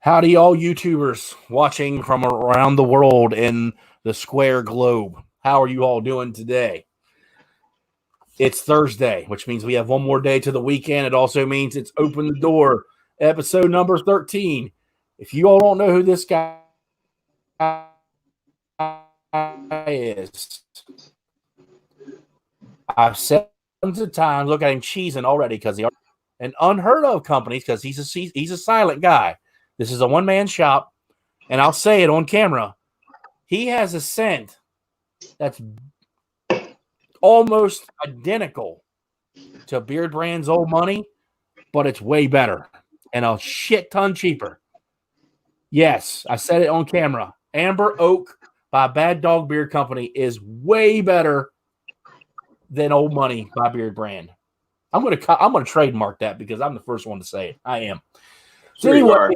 Howdy, all YouTubers watching from around the world in the square globe. How are you all doing today? It's Thursday, which means we have one more day to the weekend. It also means it's Open the Door, episode number 13. If you all don't know who this guy is, I've said tons of times, look at him cheesing already because he an unheard of company because he's a silent guy. This is a one-man shop, and I'll say it on camera. He has a scent that's almost identical to Beard Brand's Old Money, but it's way better and a shit ton cheaper. Yes, I said it on camera. Amber Oak by Bad Dog Beard Company is way better than Old Money by Beard Brand. I'm gonna trademark that because I'm the first one to say it. I am. So anyway,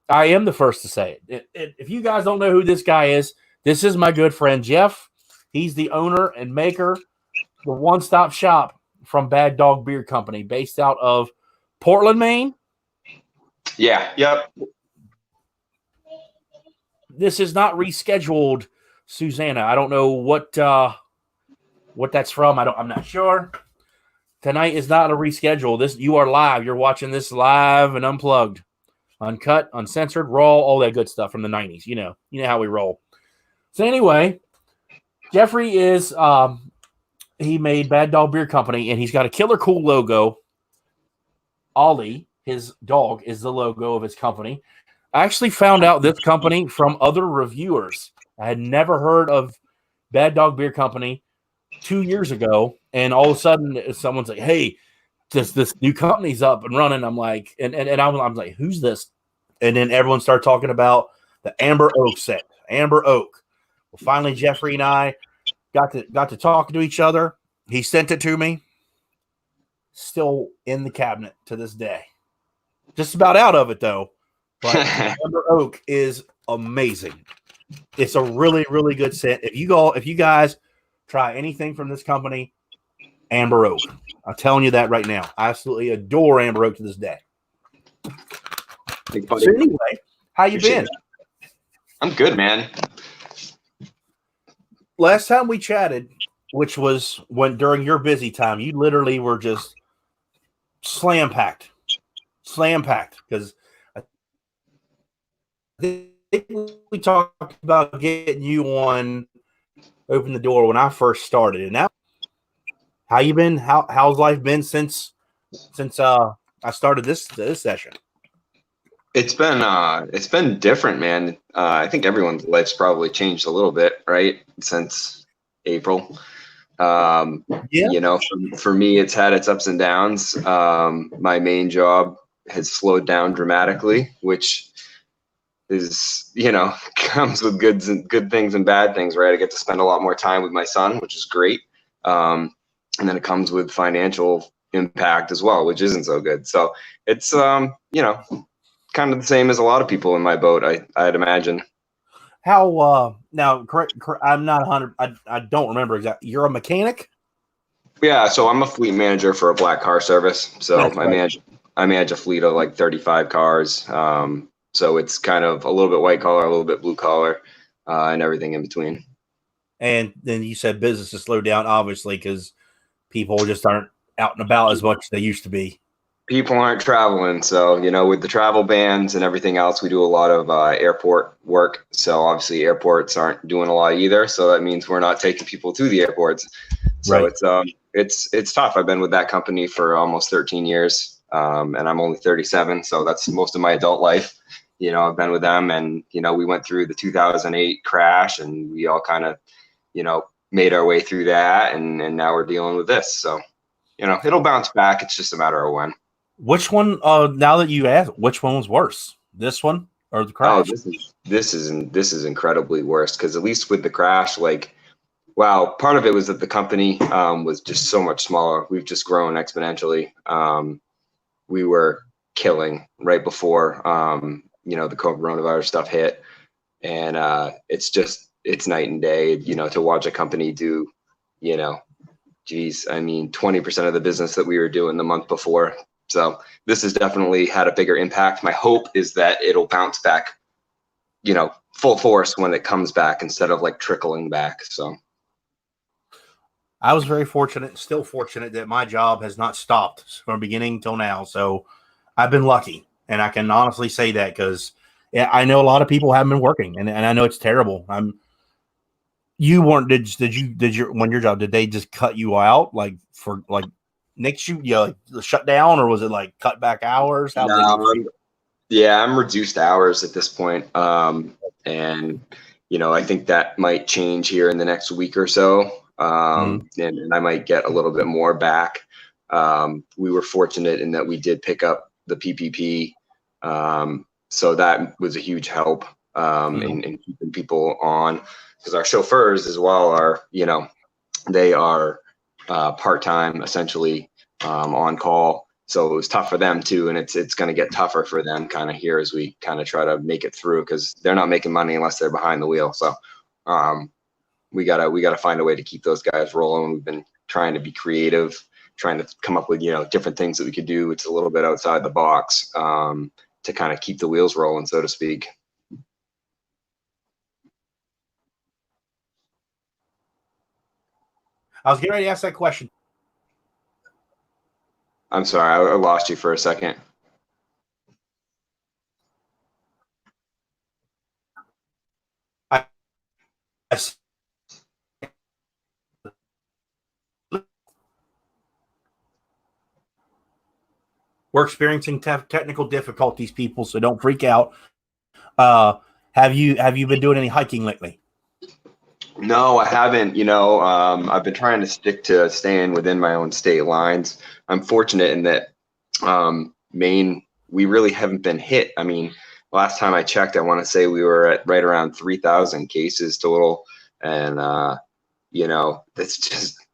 I am the first to say it. If you guys don't know who this guy is, this is my good friend Jeff. He's the owner and maker, the one-stop shop from Bad Dog Beard Company, based out of Portland, Maine. Yeah. Yep. This is not rescheduled, Susanna. I don't know what that's from. I'm not sure. Tonight is not a reschedule. You are live. You're watching this live and unplugged, uncut, uncensored, raw, all that good stuff from the 90s. You know how we roll. So anyway, Jeffrey is he made Bad Dog Beer Company, and he's got a killer cool logo. Ollie, his dog, is the logo of his company. I actually found out this company from other reviewers. I had never heard of Bad Dog Beer Company 2 years ago, and all of a sudden someone's like, "Hey, this new company's up and running." I'm like, and I'm like, "Who's this?" And then everyone started talking about the Amber Oak set. Amber Oak. Well, finally, Jeffrey and I got to talk to each other. He sent it to me. Still in the cabinet to this day. Just about out of it though. But Amber Oak is amazing. It's a really, really good scent. If you guys try anything from this company, Amber Oak. I'm telling you that right now. I absolutely adore Amber Oak to this day. So anyway, how you been? I'm good, man. Last time we chatted, which was during your busy time, you literally were just slam packed because I think we talked about getting you on Open the Door when I first started. And now, how you been? How's life been since I started this session? It's been different, man. I think everyone's life's probably changed a little bit, right, since April. For me, it's had its ups and downs. My main job has slowed down dramatically, which is, comes with good things and bad things, right? I get to spend a lot more time with my son, which is great. And then it comes with financial impact as well, which isn't so good. So it's, kind of the same as a lot of people in my boat, I'd imagine. How, now, correct, I'm not 100, I don't remember exactly. You're a mechanic? Yeah, so I'm a fleet manager for a black car service. So I manage a fleet of like 35 cars. So it's kind of a little bit white collar, a little bit blue collar, and everything in between. And then you said business has slowed down, obviously, because people just aren't out and about as much as they used to be. People aren't traveling. So, with the travel bans and everything else, we do a lot of airport work. So obviously airports aren't doing a lot either. So that means we're not taking people to the airports. So right. It's tough. I've been with that company for almost 13 years, and I'm only 37. So that's most of my adult life. I've been with them, and, we went through the 2008 crash, and we all kind of, made our way through that. And now we're dealing with this. So, it'll bounce back. It's just a matter of when. Which one, now that you asked, which one was worse? This one or the crash? Oh, this is incredibly worse, because at least with the crash, part of it was that the company was just so much smaller. We've just grown exponentially. We were killing right before the coronavirus stuff hit, and it's night and day. To watch a company do, 20% of the business that we were doing the month before So this has definitely had a bigger impact. My hope is that it'll bounce back, full force when it comes back instead of like trickling back. So I was very fortunate, still fortunate, that my job has not stopped from beginning till now. So I've been lucky, and I can honestly say that because I know a lot of people haven't been working, and I know it's terrible. You weren't did your job, did they just cut you out like for like next like shut down, or was it like cut back hours? How did they go for you? Yeah, I'm reduced hours at this point. And I think that might change here in the next week or so. And I might get a little bit more back. We were fortunate in that we did pick up the PPP. So that was a huge help in keeping people on, because our chauffeurs as well are, they are part-time essentially, on call. So it was tough for them too, and it's going to get tougher for them kind of here as we kind of try to make it through, because they're not making money unless they're behind the wheel. So we gotta find a way to keep those guys rolling. We've been trying to be creative, trying to come up with different things that we could do. It's a little bit outside the box to kind of keep the wheels rolling, so to speak. I was getting ready to ask that question. I'm sorry, I lost you for a second. We're experiencing technical difficulties, people, so don't freak out. Have you been doing any hiking lately? No, I haven't. I've been trying to stick to staying within my own state lines. I'm fortunate in that Maine, we really haven't been hit. I mean, last time I checked, I want to say we were at right around 3,000 cases total. And, that's just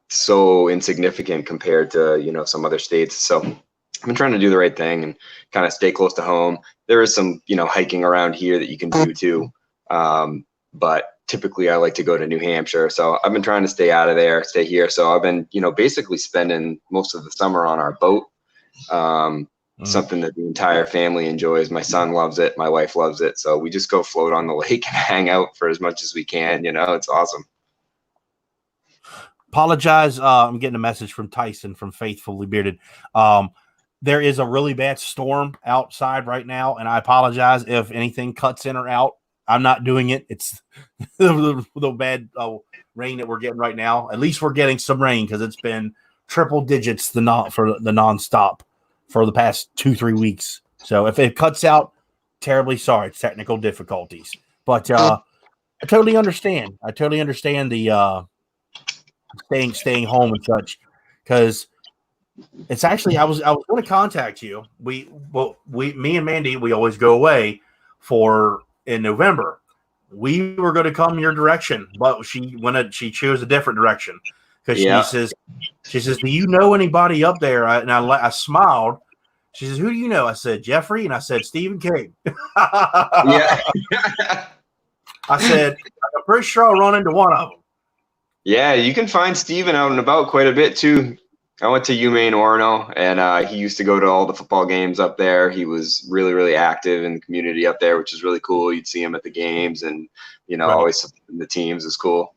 so insignificant compared to, some other states. So I've been trying to do the right thing and kind of stay close to home. There is some, hiking around here that you can do too. But typically I like to go to New Hampshire. So I've been trying to stay out of there, stay here. So I've been, basically spending most of the summer on our boat. Something that the entire family enjoys. My son loves it. My wife loves it. So we just go float on the lake and hang out for as much as we can. It's awesome. Apologize. I'm getting a message from Tyson from Faithfully Bearded. There is a really bad storm outside right now, and I apologize if anything cuts in or out. I'm not doing it. It's the bad rain that we're getting right now. At least we're getting some rain, because it's been triple digits for the nonstop for the past 2-3 weeks. So if it cuts out, terribly sorry. It's technical difficulties. But I totally understand. I totally understand the staying home and such, because it's actually I was going to contact you. Me and Mandy, we always go away in November. We were going to come your direction, but she chose a different direction, because she says, do you know anybody up there? I smiled. She says, who do you know? I said, Jeffrey, and I said, Stephen King. Yeah. I said, I'm pretty sure I'll run into one of them. Yeah, you can find Steven out and about quite a bit too. I went to UMaine Orono, and he used to go to all the football games up there. He was really, really active in the community up there, which is really cool. You'd see him at the games, and right. Always supporting the teams is cool.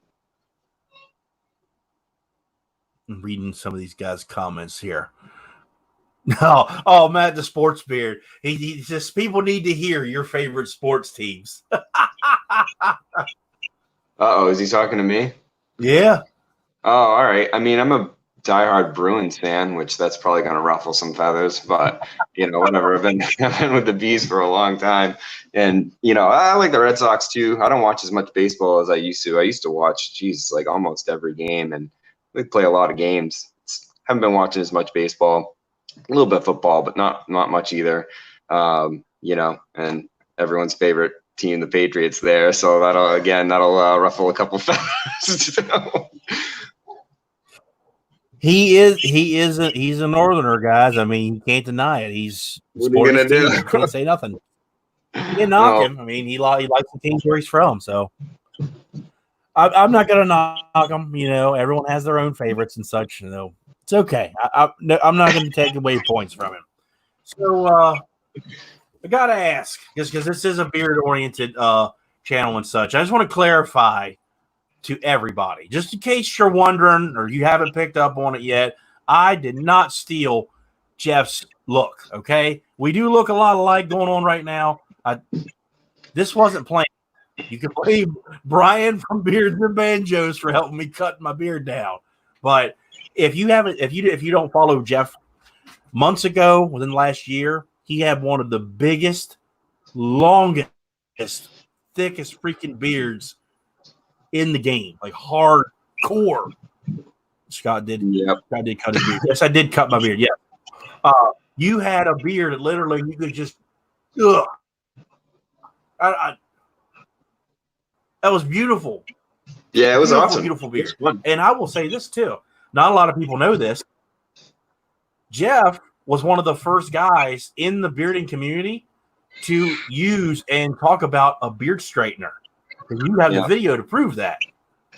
I'm reading some of these guys' comments here. No, oh Matt, the sports beard. He says people need to hear your favorite sports teams. Is he talking to me? Yeah. Oh, all right. I mean, I'm a diehard Bruins fan, which that's probably going to ruffle some feathers, but whatever. I've been with the Bees for a long time, and I like the Red Sox too. I don't watch as much baseball as I used to. I used to watch, like almost every game, and we play a lot of games. Haven't been watching as much baseball. A little bit of football, but not much either. And everyone's favorite team, the Patriots, there. So that'll ruffle a couple feathers. He's a northerner, guys. I mean, you can't deny it. He's what are you gonna do? You can't say nothing. You can knock him. I mean, he likes the teams where he's from. So I'm not gonna knock him. Everyone has their own favorites and such. It's okay. I'm not going to take away points from him. So I got to ask, because this is a beard-oriented channel and such. I just want to clarify to everybody, just in case you're wondering or you haven't picked up on it yet, I did not steal Jeff's look, okay? We do look a lot alike going on right now. This wasn't planned. You can blame Brian from Beards and Banjos for helping me cut my beard down. But if you don't follow Jeff, months ago, within the last year, he had one of the biggest, longest, thickest freaking beards in the game, like hardcore. Scott did cut his beard. Yes, I did cut my beard. Yeah. You had a beard that literally you could just that was beautiful. Yeah, it was awesome. Beautiful beard. And I will say this too. Not a lot of people know this. Jeff was one of the first guys in the bearding community to use and talk about a beard straightener. And you have the video to prove that.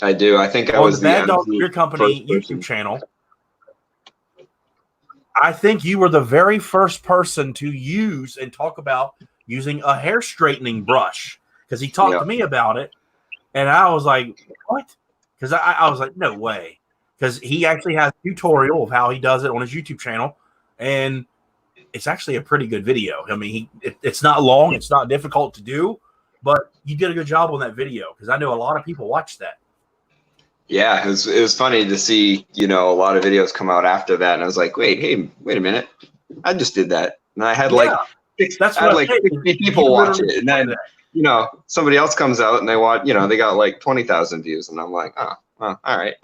I do. I think I was the Bad Dog Beard Company YouTube channel. I think you were the very first person to use and talk about using a hair straightening brush, because he talked to me about it, and I was like, "What?" Because I was like, "No way," because he actually has a tutorial of how he does it on his YouTube channel, and it's actually a pretty good video. I mean, it's not long, it's not difficult to do, but you did a good job on that video, because I know a lot of people watched that. Yeah, it was funny to see, a lot of videos come out after that, and I was like, wait a minute, I just did that, and I had like 60 people watch it, and then somebody else comes out and they watch, they got like 20,000 views, and I'm like, oh, well, all right,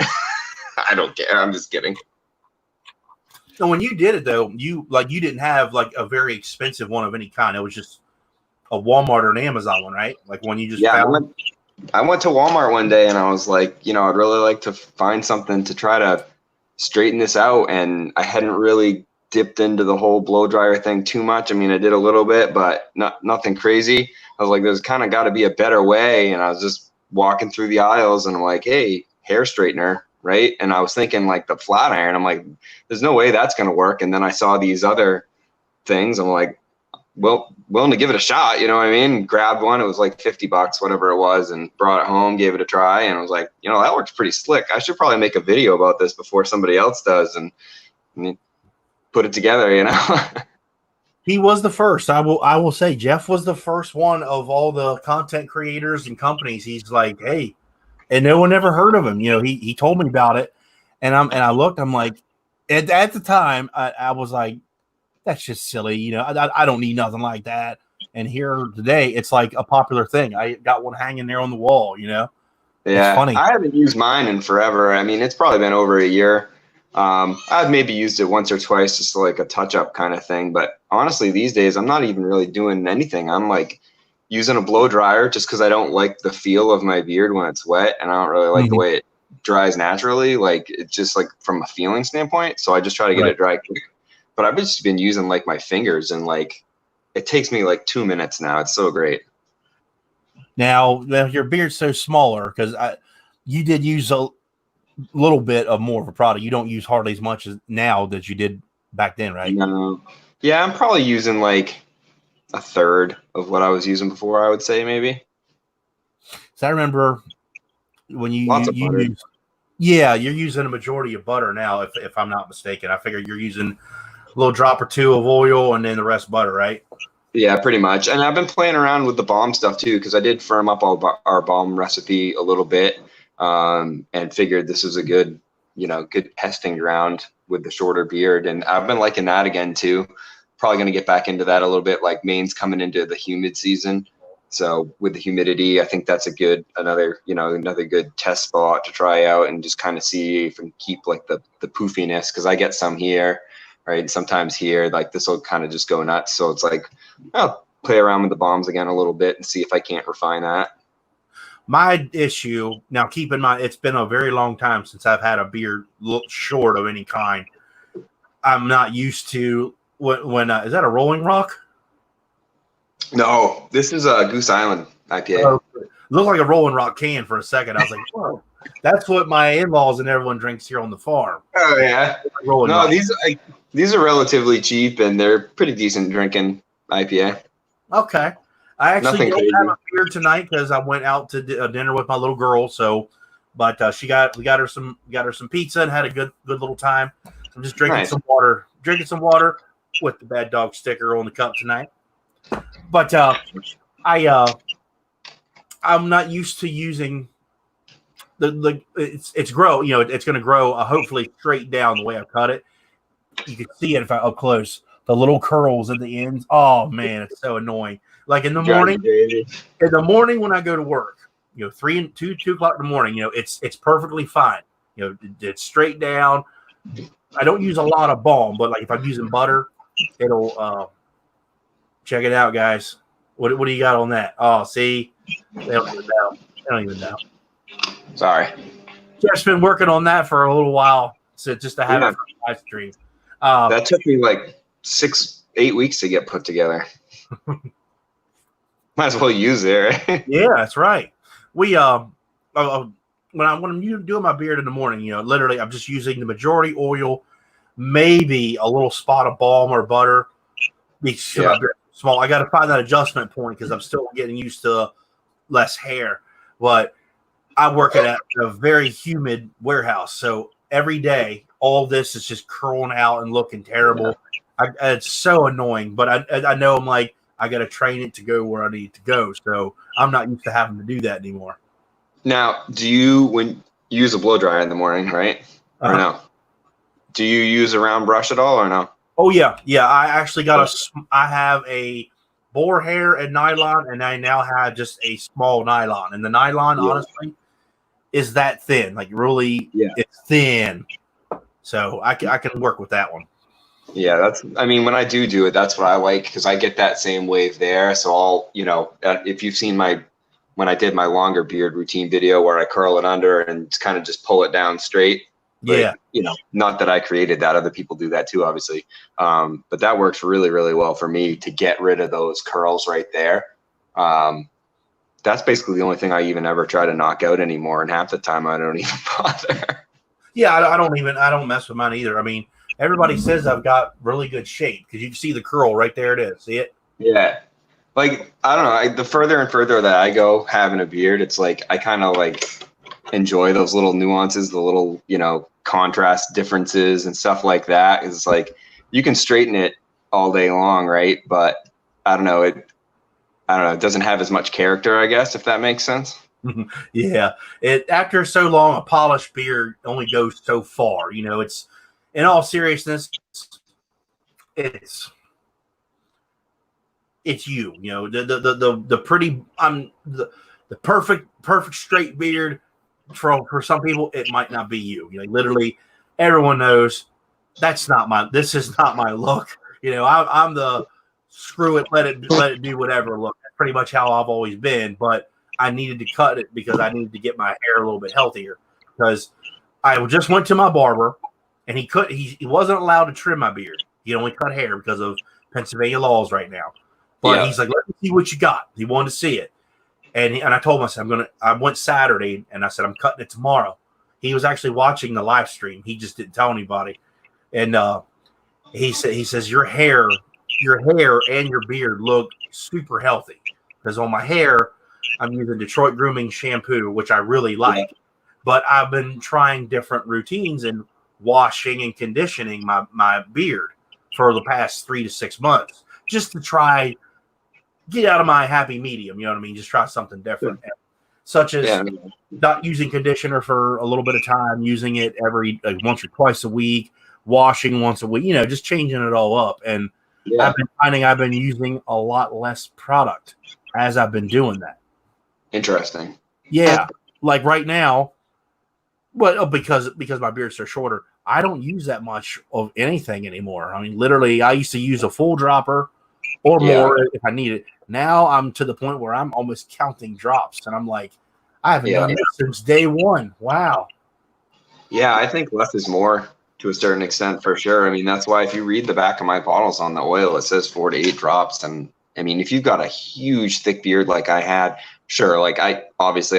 I don't care, I'm just kidding. So when you did it though, you didn't have like a very expensive one of any kind. It was just a Walmart or an Amazon one, right? Like when you just found. I went to Walmart one day and I was like, I'd really like to find something to try to straighten this out. And I hadn't really dipped into the whole blow dryer thing too much. I mean, I did a little bit, but nothing crazy. I was like, there's kind of got to be a better way. And I was just walking through the aisles and I'm like, hey, hair straightener, right? And I was thinking like the flat iron. I'm like, there's no way that's going to work. And then I saw these other things. I'm like, well, willing to give it a shot, you know what I mean? Grabbed one, it was like $50, whatever it was, and brought it home, gave it a try, and I was like, that works pretty slick. I should probably make a video about this before somebody else does, and put it together, He was the first. I will say Jeff was the first one of all the content creators and companies. He's like, hey, and no one ever heard of him. He told me about it, and I looked, I'm like, at the time, I was like, that's just silly. I don't need nothing like that. And here today, it's like a popular thing. I got one hanging there on the wall, Yeah. It's funny. I haven't used mine in forever. I mean, it's probably been over a year. I've maybe used it once or twice, just like a touch up kind of thing. But honestly, these days, I'm not even really doing anything. I'm like using a blow dryer just because I don't like the feel of my beard when it's wet. And I don't really like the way it dries naturally. Like it's just like from a feeling standpoint. So I just try to get it dry quick. But I've just been using like my fingers, and like it takes me like 2 minutes now. It's so great. Now your beard's so smaller because you did use a little bit of more of a product. You don't use hardly as much as now that you did back then, right? No. Yeah, I'm probably using like a third of what I was using before, I would say maybe. So I remember when you use, you're using a majority of butter now, if I'm not mistaken. I figure you're using a little drop or two of oil and then the rest butter, right? Yeah, pretty much. And I've been playing around with the balm stuff too, because I did firm up our balm recipe a little bit, and figured this was a good testing ground with the shorter beard. And I've been liking that again too. Probably going to get back into that a little bit. Like Maine's coming into the humid season, so with the humidity, I think that's another good test spot to try out and just kind of see if I can keep like the poofiness, because I get some here. Right. Sometimes here, like this will kind of just go nuts. So it's like, I'll play around with the bombs again a little bit and see if I can't refine that. My issue now, keep in mind, it's been a very long time since I've had a beard look short of any kind. I'm not used to when is that a Rolling Rock? No, this is a Goose Island IPA. Oh, it looked like a Rolling Rock can for a second. I was like, whoa. That's what my in-laws and everyone drinks here on the farm. Oh yeah. Rolling No, Rock. these are relatively cheap and they're pretty decent drinking IPA. Okay. I actually Nothing don't crazy. have a beer tonight because I went out to dinner with my little girl. So, but we got her some pizza and had a good little time. I'm just drinking Nice. some water with the Bad Dog sticker on the cup tonight. But I'm not used to using it's grow. You know, it's going to grow hopefully straight down the way I cut it. You can see it if I up close. The little curls at the ends. Oh man, it's so annoying. Like in the morning when I go to work, you know, 2 o'clock in the morning, you know, it's perfectly fine. You know, it's straight down. I don't use a lot of balm, but like if I'm using butter, it'll check it out, guys. What do you got on that? Oh, see, they don't even know. Sorry. Jeff's been working on that for a little while, so just to have it for the live stream. That took me like 6-8 weeks to get put together. Might as well use it, right? Yeah, that's right. We when I'm doing my beard in the morning, you know, literally I'm just using the majority oil, maybe a little spot of balm or butter. My beard is small. I got to find that adjustment point because I'm still getting used to less hair. But I work at a very humid warehouse, so every day all this is just curling out and looking terrible. It's so annoying, but I know I'm like I got to train it to go where I need to go, so I'm not used to having to do that anymore. Now, when you use a blow dryer in the morning, right? Or no? Do you use a round brush at all, or no? Oh yeah. I actually I have a boar hair and nylon, and I now have just a small nylon, and the nylon honestly is that thin, like really, it's thin. So I can work with that one. Yeah, when I do it, that's what I like because I get that same wave there. So I'll, if you've seen when I did my longer beard routine video where I curl it under and kind of just pull it down straight. Yeah. But, not that I created that. Other people do that too, obviously. But that works really, really well for me to get rid of those curls right there. That's basically the only thing I even ever try to knock out anymore. And half the time I don't even bother. Yeah, I don't mess with mine either. I mean, everybody says I've got really good shape because you can see the curl right there. It is. See it? Yeah. Like, I don't know. The further and further that I go having a beard, it's like I kind of like enjoy those little nuances, the little, contrast differences and stuff like that. It's like you can straighten it all day long, right? But I don't know. It doesn't have as much character, I guess, if that makes sense. Yeah. After so long, a polished beard only goes so far. It's in all seriousness, it's you. The pretty the perfect straight beard for some people it might not be you. Literally everyone knows this is not my look. I'm the screw it, let it do whatever look. That's pretty much how I've always been, but I needed to cut it because I needed to get my hair a little bit healthier because I just went to my barber and he wasn't allowed to trim my beard. He only cut hair because of Pennsylvania laws right now. But he's like, let me see what you got. He wanted to see it. And I told him, I said, I went Saturday and I said, I'm cutting it tomorrow. He was actually watching the live stream. He just didn't tell anybody. And he says, your hair and your beard look super healthy. Because on my hair, I'm using Detroit Grooming shampoo, which I really like. But I've been trying different routines and washing and conditioning my beard for the past 3 to 6 months just to try get out of my happy medium. You know what I mean? Just try something different, such as not using conditioner for a little bit of time, using it every once or twice a week, washing once a week, just changing it all up. And I've been finding I've been using a lot less product as I've been doing that. Interesting. Yeah. Like right now, because my beard's so shorter, I don't use that much of anything anymore. I mean, literally, I used to use a full dropper or more if I need it. Now I'm to the point where I'm almost counting drops, and I'm like, I haven't done this since day one. Wow. Yeah, I think less is more to a certain extent for sure. I mean, that's why if you read the back of my bottles on the oil, it says 4 to 8 drops, and I mean, if you've got a huge thick beard like I had, sure, like I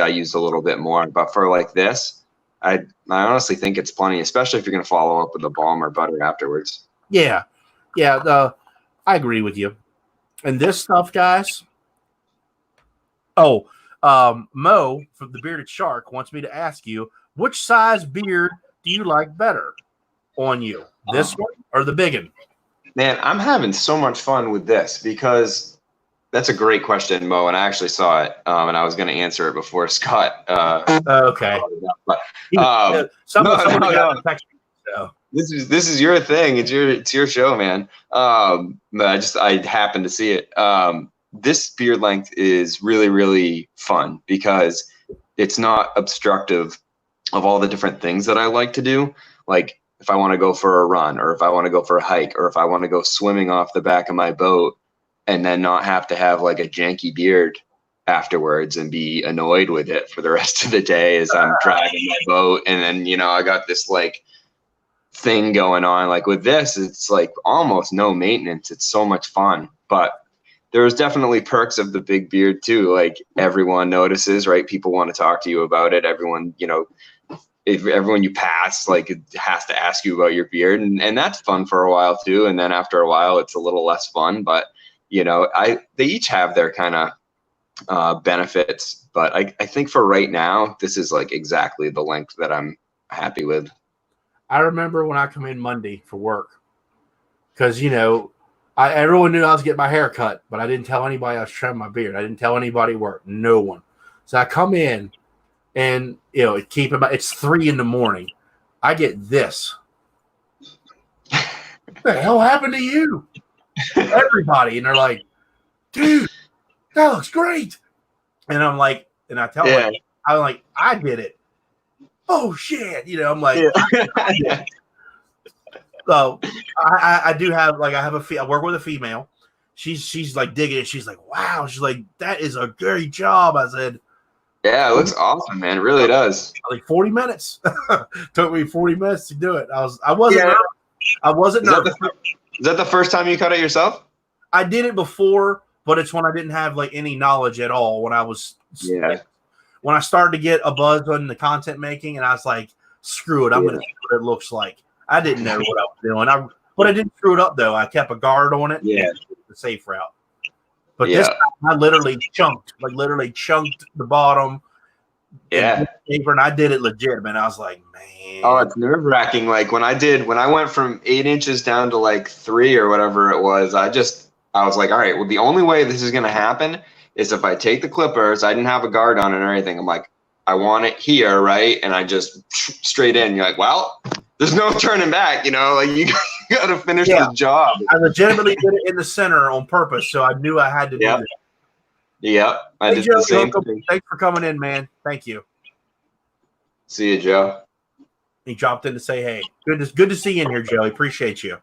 used a little bit more, but for like this, I honestly think it's plenty, especially if you're going to follow up with a balm or butter afterwards. Yeah. I agree with you. And this stuff, guys. Oh, Mo from the Bearded Shark wants me to ask you, which size beard do you like better on you? This one or the big one? Man, I'm having so much fun with this because that's a great question, Mo, and I actually saw it, and I was going to answer it before Scott. Okay. But, no. This is your thing. It's your show, man. I happened to see it. This beard length is really, really fun because it's not obstructive of all the different things that I like to do. Like if I want to go for a run, or if I want to go for a hike, or if I want to go swimming off the back of my boat and then not have to have like a janky beard afterwards and be annoyed with it for the rest of the day as I'm driving my boat. And then, I got this like thing going on. Like with this, it's like almost no maintenance. It's so much fun. But there's definitely perks of the big beard too. Like everyone notices, right? People want to talk to you about it. Everyone, if everyone you pass, like it has to ask you about your beard, and that's fun for a while too. And then after a while, it's a little less fun. But they each have their kind of benefits. But I think for right now, this is like exactly the length that I'm happy with. I remember when I come in Monday for work, because everyone knew I was getting my hair cut, but I didn't tell anybody I was trimming my beard. I didn't tell anybody work, no one. So I come in, and it's 3 a.m. I get this. What the hell happened to you? Everybody, and they're like, "Dude, that looks great." And I'm like, and I tell them, I'm like, I did it. Oh shit, I'm like. Yeah. So I do have I work with a female. She's like digging it. She's like, wow. She's like, that is a great job. I said, yeah, it looks awesome, man. It really does. Like 40 minutes. Took me 40 minutes to do it. I wasn't nervous. I wasn't nervous. Is that the first time you cut it yourself? I did it before, but it's when I didn't have like any knowledge at all. When I started to get a buzz on the content making, and I was like, screw it, I'm gonna see what it looks like. I didn't know what I was doing. But I didn't screw it up though. I kept a guard on it. Yeah. The safe route. But this time I literally chunked the bottom. Yeah. And I did it legit, man. I was like, man. Oh, it's nerve-wracking. Like when I went from 8 inches down to like 3 or whatever it was, I was like, all right, well, the only way this is gonna happen is if I take the clippers. I didn't have a guard on it or anything. I'm like, I want it here, right? And I just straight in. You're like, well, there's no turning back, like you got to finish this job. I legitimately did it in the center on purpose, so I knew I had to do it. Yep, I did the same thing. Thanks for coming in, man. Thank you. See you, Joe. He dropped in to say, hey, good to see you in here, Joe. Appreciate you.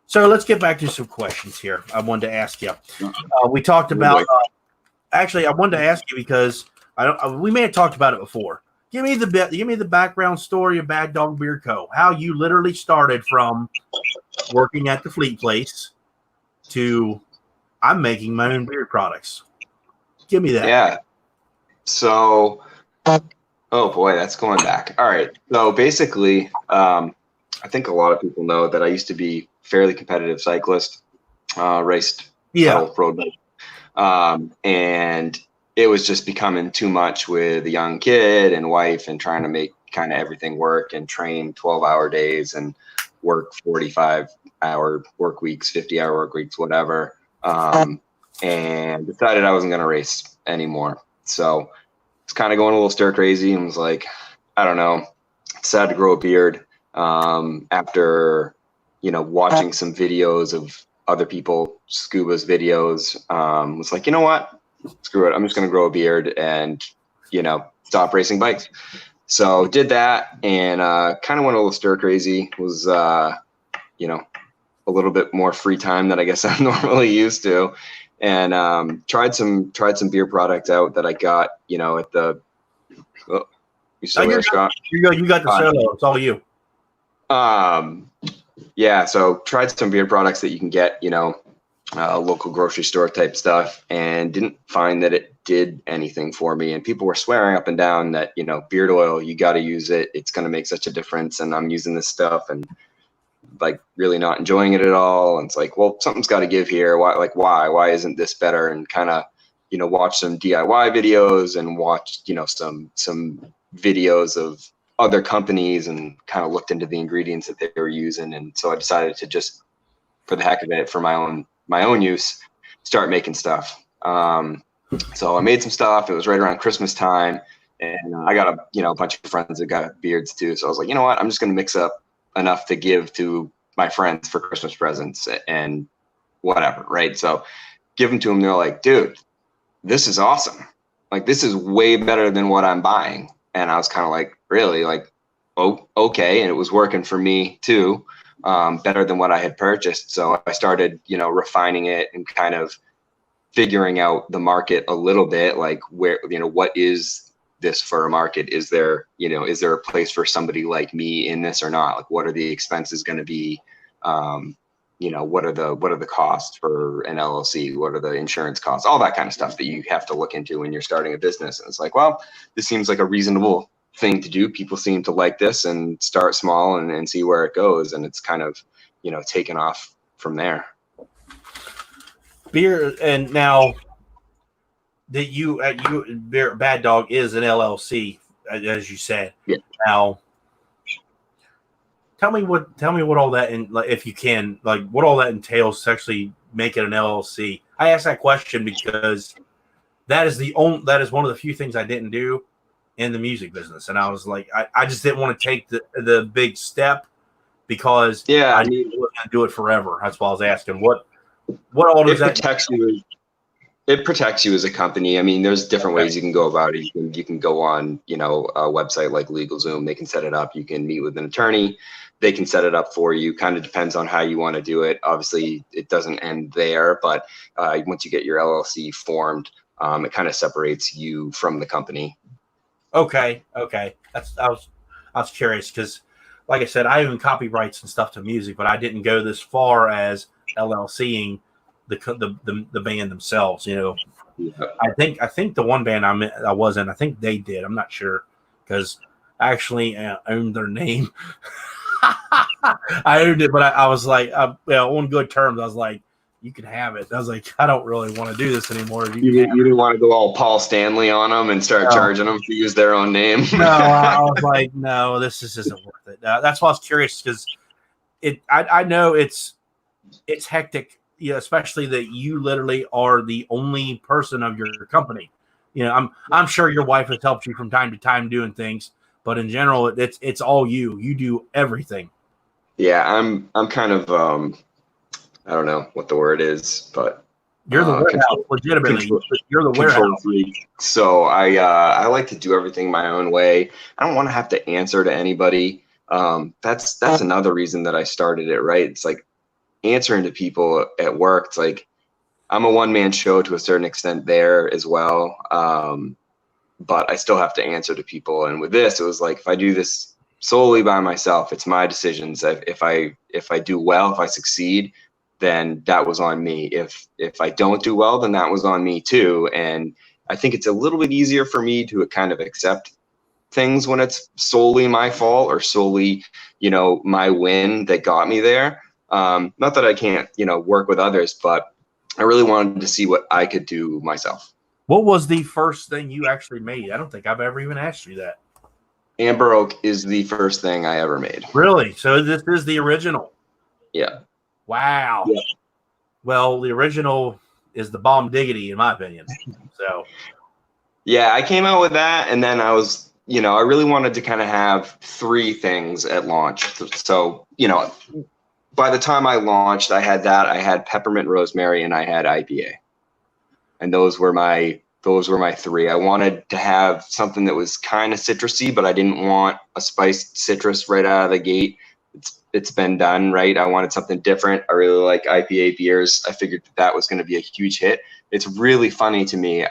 So let's get back to some questions here. I wanted to ask you. We talked about. Actually, I wanted to ask you because we may have talked about it before. Give me the background story of Bad Dog Beard Co. How you literally started from working at the Fleet Place to I'm making my own beard products. Give me that. Yeah. So, oh boy, that's going back. All right. So basically, I think a lot of people know that I used to be fairly competitive cyclist, raced road bike, and it was just becoming too much with a young kid and wife and trying to make kind of everything work and train 12-hour days and work 45-hour work weeks, 50-hour work weeks, whatever. And decided I wasn't going to race anymore. So it's kind of going a little stir crazy and was like, I don't know, decided to grow a beard after, watching some videos of other people, Scuba's videos. Was like, you know what? Screw it. I'm just going to grow a beard and, stop racing bikes. So did that and kind of went a little stir crazy. Was, a little bit more free time than I guess I'm normally used to. And tried some beer products out that I got, at the you still there, Scott? You got the solo. It's all you. Yeah, so tried some beer products that you can get, local grocery store type stuff, and didn't find that it did anything for me. And people were swearing up and down that, you know, beard oil, you got to use it. It's going to make such a difference. And I'm using this stuff and like really not enjoying it at all. And it's like, well, something's got to give here. Why isn't this better? And kind of, you know, watch some DIY videos and watch, you know, some videos of other companies and kind of looked into the ingredients that they were using. And so I decided to just, for the heck of it, for my own use, start making stuff. So I made some stuff. It was right around Christmas time, and I got a bunch of friends that got beards too. So I was like, you know what, I'm just going to mix up enough to give to my friends for Christmas presents and whatever. Right. So give them to them. They're like, dude, this is awesome. Like, this is way better than what I'm buying. And I was kind of like, really? Like, oh, okay. And it was working for me too. Better than what I had purchased. So I started, you know, refining it and kind of figuring out the market a little bit, like where, you know, what is this for a market? Is there a place for somebody like me in this or not? Like, what are the expenses going to be? You know, what are the costs for an LLC? What are the insurance costs? All that kind of stuff that you have to look into when you're starting a business. And it's like, well, this seems like a reasonable thing to do. People seem to like this, and start small and see where it goes. And it's kind of, you know, taken off from there. Beer, and now that Bad Dog is an LLC, as you said. Yeah. Now, tell me what all that, and like, if you can, like, what all that entails to actually make it an LLC. I asked that question because that is one of the few things I didn't do in the music business, and I was like, I just didn't want to take the big step because I was going to do it forever. That's why I was asking what all does that protects you. It protects you as a company. I mean, there's different ways you can go about it. You can go on, you know, a website like LegalZoom. They can set it up. You can meet with an attorney. They can set it up for you. Kind of depends on how you want to do it. Obviously, it doesn't end there, but once you get your LLC formed, it kind of separates you from the company. Okay. I was curious because, like I said, I own copyrights and stuff to music, but I didn't go this far as LLCing the band themselves. You know, yeah. I think the one band I was in, I think they did. I'm not sure because I actually owned their name. I owned it, but I was like, on good terms. I was like, you can have it. I was like, I don't really want to do this anymore. You didn't want to go all Paul Stanley on them and start charging them to use their own name. No, I was like, no, this just isn't worth it. That's why I was curious because I know it's hectic, you know, especially that you literally are the only person of your company. You know, I'm sure your wife has helped you from time to time doing things, but in general, it's all you. You do everything. Yeah, I'm kind of I don't know what the word is, but you're the warehouse. Legitimately, you're the warehouse freak. So I like to do everything my own way. I don't want to have to answer to anybody. That's another reason that I started it. Right? It's like answering to people at work. It's like I'm a one-man show to a certain extent there as well, but I still have to answer to people. And with this, it was like, if I do this solely by myself, it's my decisions. If I do well, if I succeed, then that was on me. If I don't do well, then that was on me too. And I think it's a little bit easier for me to kind of accept things when it's solely my fault or solely, you know, my win that got me there. Not that I can't, you know, work with others, but I really wanted to see what I could do myself. What was the first thing you actually made? I don't think I've ever even asked you that. Amber Oak is the first thing I ever made. Really? So this is the original? Yeah. Wow. Yeah. Well, the original is the bomb diggity, in my opinion. So. Yeah, I came out with that, and then I was, you know, I really wanted to kind of have 3 things at launch. So, you know, by the time I launched, I had peppermint rosemary, and I had IPA. And those were my 3. I wanted to have something that was kind of citrusy, but I didn't want a spiced citrus right out of the gate. It's been done, right? I wanted something different. I really like IPA beers. I figured that was going to be a huge hit. It's really funny to me.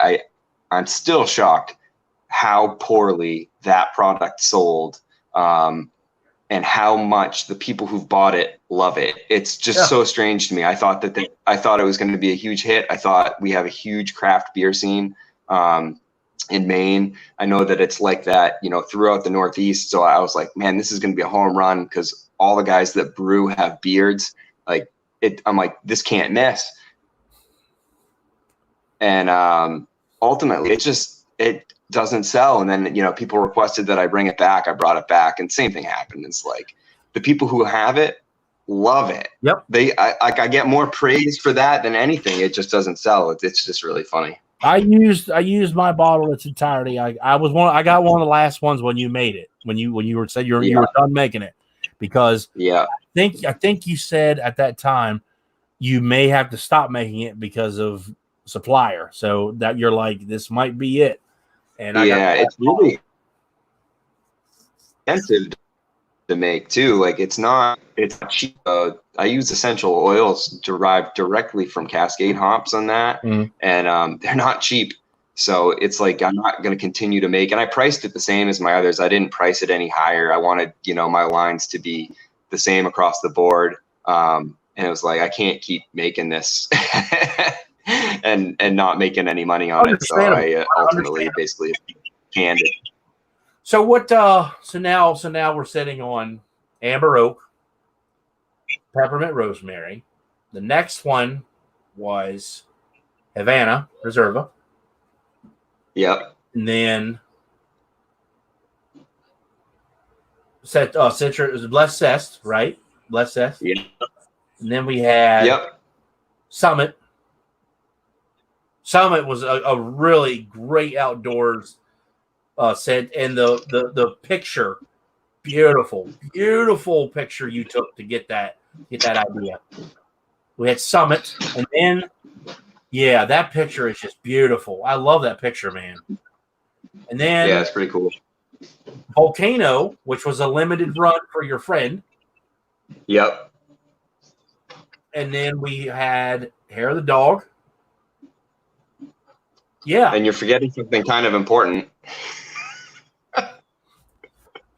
I'm still shocked how poorly that product sold and how much the people who've bought it love it. It's just so strange to me. I thought I thought it was going to be a huge hit. I thought we have a huge craft beer scene in Maine. I know that it's like that, you know, throughout the Northeast. So I was like, man, this is going to be a home run because all the guys that brew have beards. Like I'm like, this can't miss. And ultimately, it doesn't sell. And then, you know, people requested that I bring it back. I brought it back, and same thing happened. It's like the people who have it love it. Yep. I get more praise for that than anything. It just doesn't sell. It's just really funny. I used my bottle its entirety. I got one of the last ones when you made it, when you were said you were done making it, because I think you said at that time you may have to stop making it because of supplier. So that you're like, this might be it. And it's really expensive to make too. Like it's not cheap. I use essential oils derived directly from Cascade hops on that, and they're not cheap. So it's like I'm not going to continue to make, and I priced it the same as my others. I didn't price it any higher. I wanted, you know, my lines to be the same across the board. And it was like I can't keep making this and not making any money on it. So I ultimately basically canned it. So what? So now we're sitting on amber oak, peppermint rosemary. The next one was Havana Reserva. Yep. And then citrus Blessed Cest, right? Blessed Cest. Yeah. And then we had Summit. Summit was a really great outdoors scent, and the picture, beautiful picture you took to get that idea. We had Summit, and then that picture is just beautiful. I love that picture, man. And then it's pretty cool. Volcano, which was a limited run for your friend. Yep. And then we had Hair of the Dog. Yeah. And you're forgetting something kind of important.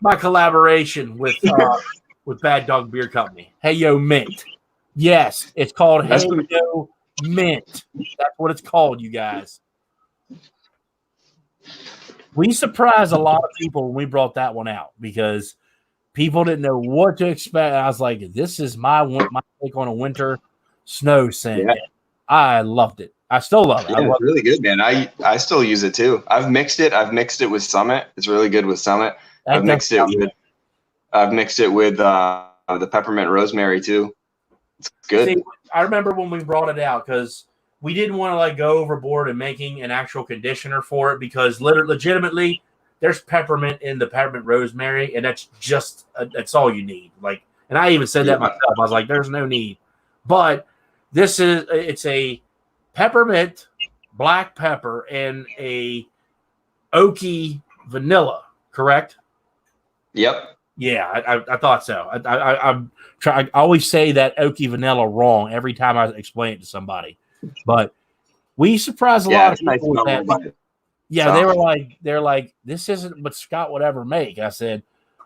My collaboration with Bad Dog Beer Company. Hey Yo Mint. Yes, it's called Hey Yo Mint. That's what it's called, you guys. We surprised a lot of people when we brought that one out because people didn't know what to expect. I was like, this is my take on a winter snow scent. Yeah. I loved it. I still love it. Yeah, it's really good, man. I still use it too. I've mixed it with Summit. It's really good with Summit. I've mixed it with the peppermint rosemary too. It's good. See, I remember when we brought it out because we didn't want to like go overboard in making an actual conditioner for it because legitimately there's peppermint in the peppermint rosemary, and that's just that's all you need. Like, and I even said that myself. I was like, there's no need. But it's a peppermint, black pepper, and a oaky vanilla, correct? Yep. Yeah, I thought so. I always say that oaky vanilla wrong every time I explain it to somebody, but we surprised a lot of people with that. Yeah, they're like, this isn't what Scott would ever make. I said,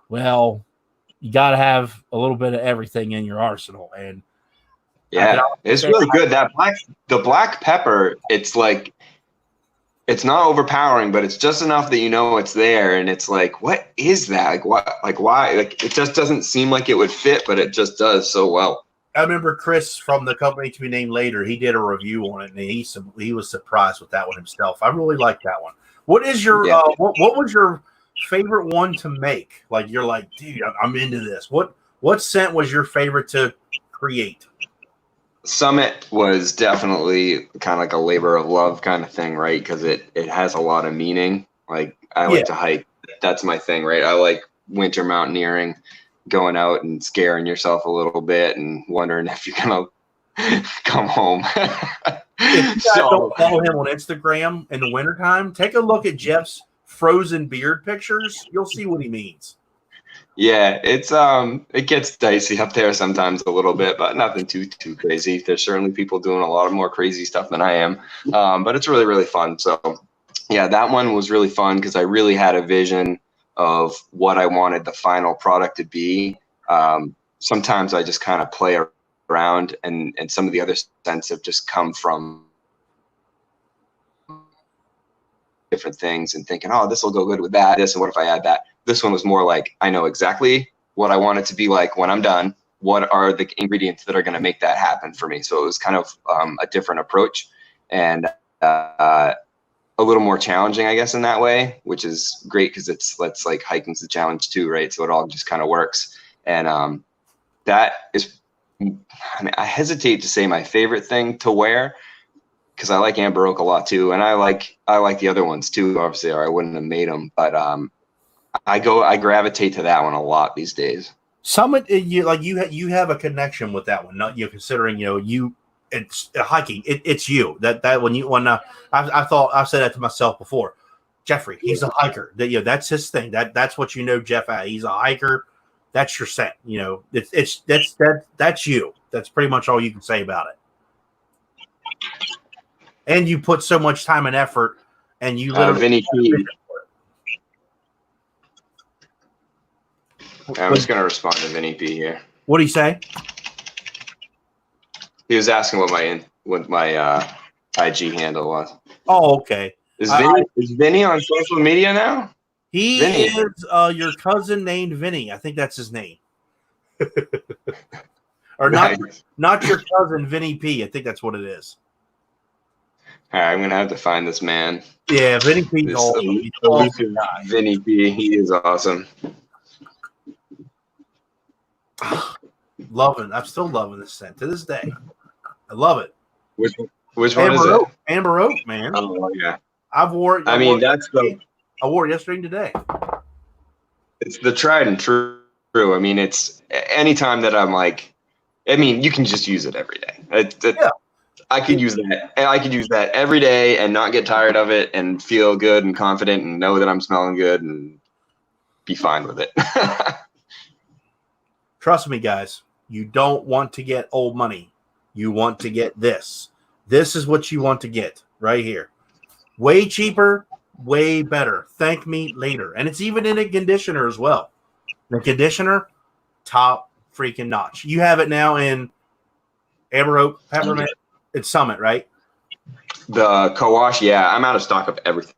well, you got to have a little bit of everything in your arsenal, and it's really good. The black pepper, it's like, it's not overpowering, but it's just enough that you know it's there, and it's like, what is that? Why? Like, it just doesn't seem like it would fit, but it just does so well. I remember Chris from the company to be named later. He did a review on it, and he was surprised with that one himself. I really like that one. What is your what was your favorite one to make? Like, you're like, dude, I'm into this. What scent was your favorite to create? Summit was definitely kind of like a labor of love kind of thing, right? Because it has a lot of meaning. Like, I like to hike. That's my thing, right? I like winter mountaineering, going out and scaring yourself a little bit and wondering if you're gonna come home. If you guys don't follow him on Instagram in the wintertime, take a look at Jeff's frozen beard pictures. You'll see what he means. Yeah, it's it gets dicey up there sometimes a little bit, but nothing too crazy. There's certainly people doing a lot of more crazy stuff than I am, but it's really, really fun. So yeah, that one was really fun because I really had a vision of what I wanted the final product to be. Sometimes I just kind of play around, and some of the other scents have just come from different things and thinking, oh, this will go good with that, this, and what if I add that? This one was more like, I know exactly what I want it to be like when I'm done. What are the ingredients that are going to make that happen for me? So it was kind of a different approach, and a little more challenging, I guess, in that way, which is great because it's like hiking's the challenge too, right? So it all just kind of works. And that is, I mean, I hesitate to say my favorite thing to wear, because I like Amber Oak a lot too, and I like the other ones too, obviously, or I wouldn't have made them. But I gravitate to that one a lot these days. Summit, you have a connection with that one. Not you, considering it's hiking. It's you that when I've said that to myself before. Jeffrey, he's a hiker. That's his thing. That's what Jeff at. He's a hiker. That's your scent. That's you. That's pretty much all you can say about it. And you put so much time and effort, and you literally. Vinny P. I'm just going to respond to Vinny P here. What do you say? He was asking what my IG handle was. Oh, okay. Is Vinny on social media now? He is your cousin named Vinny. I think that's his name. Or right. not your cousin Vinny P. I think that's what it is. All right, I'm gonna have to find this man. Yeah, Vinny P. Vinny P. He is awesome. I'm still loving this scent to this day. I love it. Which one is it? Amber Oak, man. Oh yeah. I wore it yesterday and today. It's the tried and true. I mean, it's anytime that I'm like, I mean, you can just use it every day. Yeah. I could use that. I could use that every day and not get tired of it and feel good and confident and know that I'm smelling good and be fine with it. Trust me, guys. You don't want to get old money. You want to get this. This is what you want to get right here. Way cheaper, way better. Thank me later. And it's even in a conditioner as well. The conditioner, top freaking notch. You have it now in Amber Oak, Peppermint. It's Summit, right? The co-wash, yeah. I'm out of stock of everything.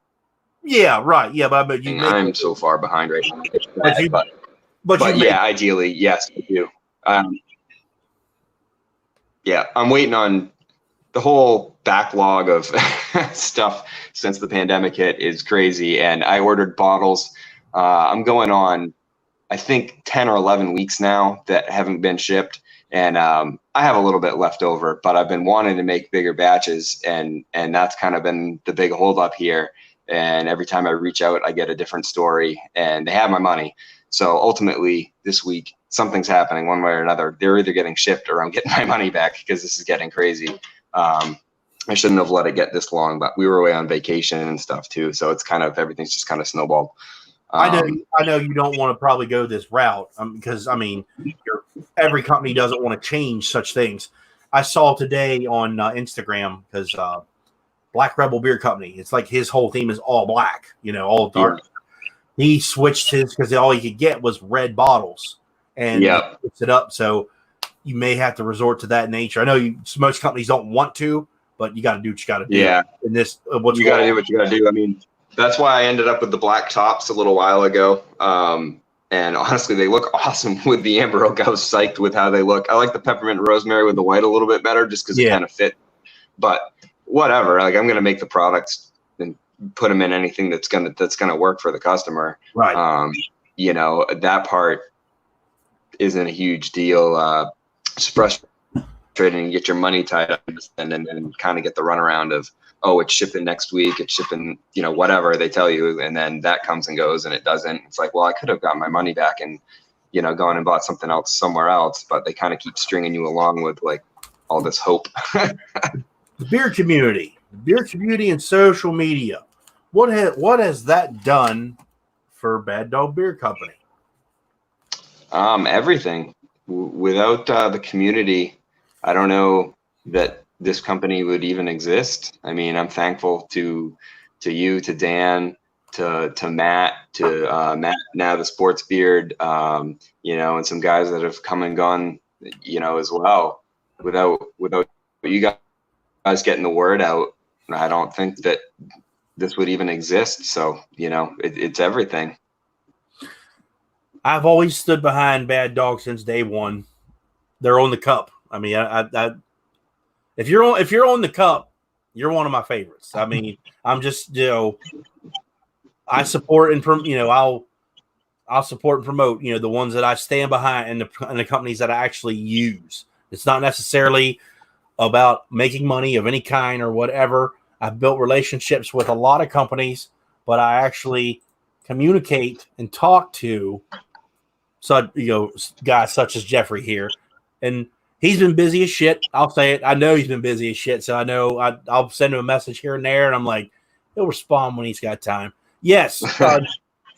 Yeah, right. Yeah, but I'm so far behind right now. But yeah, ideally, yes, I do. Yeah, I'm waiting on the whole backlog of stuff since the pandemic hit is crazy. And I ordered bottles. I'm going on, I think, 10 or 11 weeks now that haven't been shipped. And I have a little bit left over, but I've been wanting to make bigger batches. And that's kind of been the big holdup here. And every time I reach out, I get a different story, and they have my money. So ultimately this week, something's happening one way or another. They're either getting shipped or I'm getting my money back, because this is getting crazy. I shouldn't have let it get this long, but we were away on vacation and stuff too. So it's kind of, everything's just kind of snowballed. I know you don't want to probably go this route, because I mean, every company doesn't want to change such things. I saw today on Instagram, because Black Rebel Beer Company, it's like his whole theme is all black, all dark. Yeah. He switched his because all he could get was red bottles, and he puts it up. So you may have to resort to that nature. I know most companies don't want to, but you got to do what you got to do. Yeah. In this, what you got to do, what you got to do. I mean, that's why I ended up with the black tops a little while ago. And honestly, they look awesome with the Amber Oak. I was psyched with how they look. I like the peppermint and rosemary with the white a little bit better, just because it kind of fit. But whatever, like, I'm gonna make the products and put them in anything that's gonna work for the customer. Right. That part isn't a huge deal. It's frustrating. You get your money tied up and then kind of get the runaround of, oh, it's shipping next week, it's shipping, whatever they tell you, and then that comes and goes and it doesn't. It's like, well, I could have got my money back and gone and bought something else somewhere else, but they kind of keep stringing you along with like all this hope. The beer community and social media. What has that done for Bad Dog Beer Company? Everything. Without the community, I don't know that this company would even exist. I mean, I'm thankful to you, to Dan, to Matt, Matt now the sports beard, you know, and some guys that have come and gone, you know, as well. Without you guys getting the word out, I don't think that this would even exist. So, you know, it's everything. I've always stood behind Bad Dog since day one. They're on the cup. I mean, if you're on the cup, you're one of my favorites. I mean, I'm just, you know, I support and, you know, I'll support and promote, you know, the ones that I stand behind and the companies that I actually use. It's not necessarily about making money of any kind or whatever. I've built relationships with a lot of companies, but I actually communicate and talk to, so, you know, guys such as Jeffrey here. And he's been busy as shit. I'll say it. I know he's been busy as shit. So I know I'll send him a message here and there, and I'm like, he'll respond when he's got time. Yes.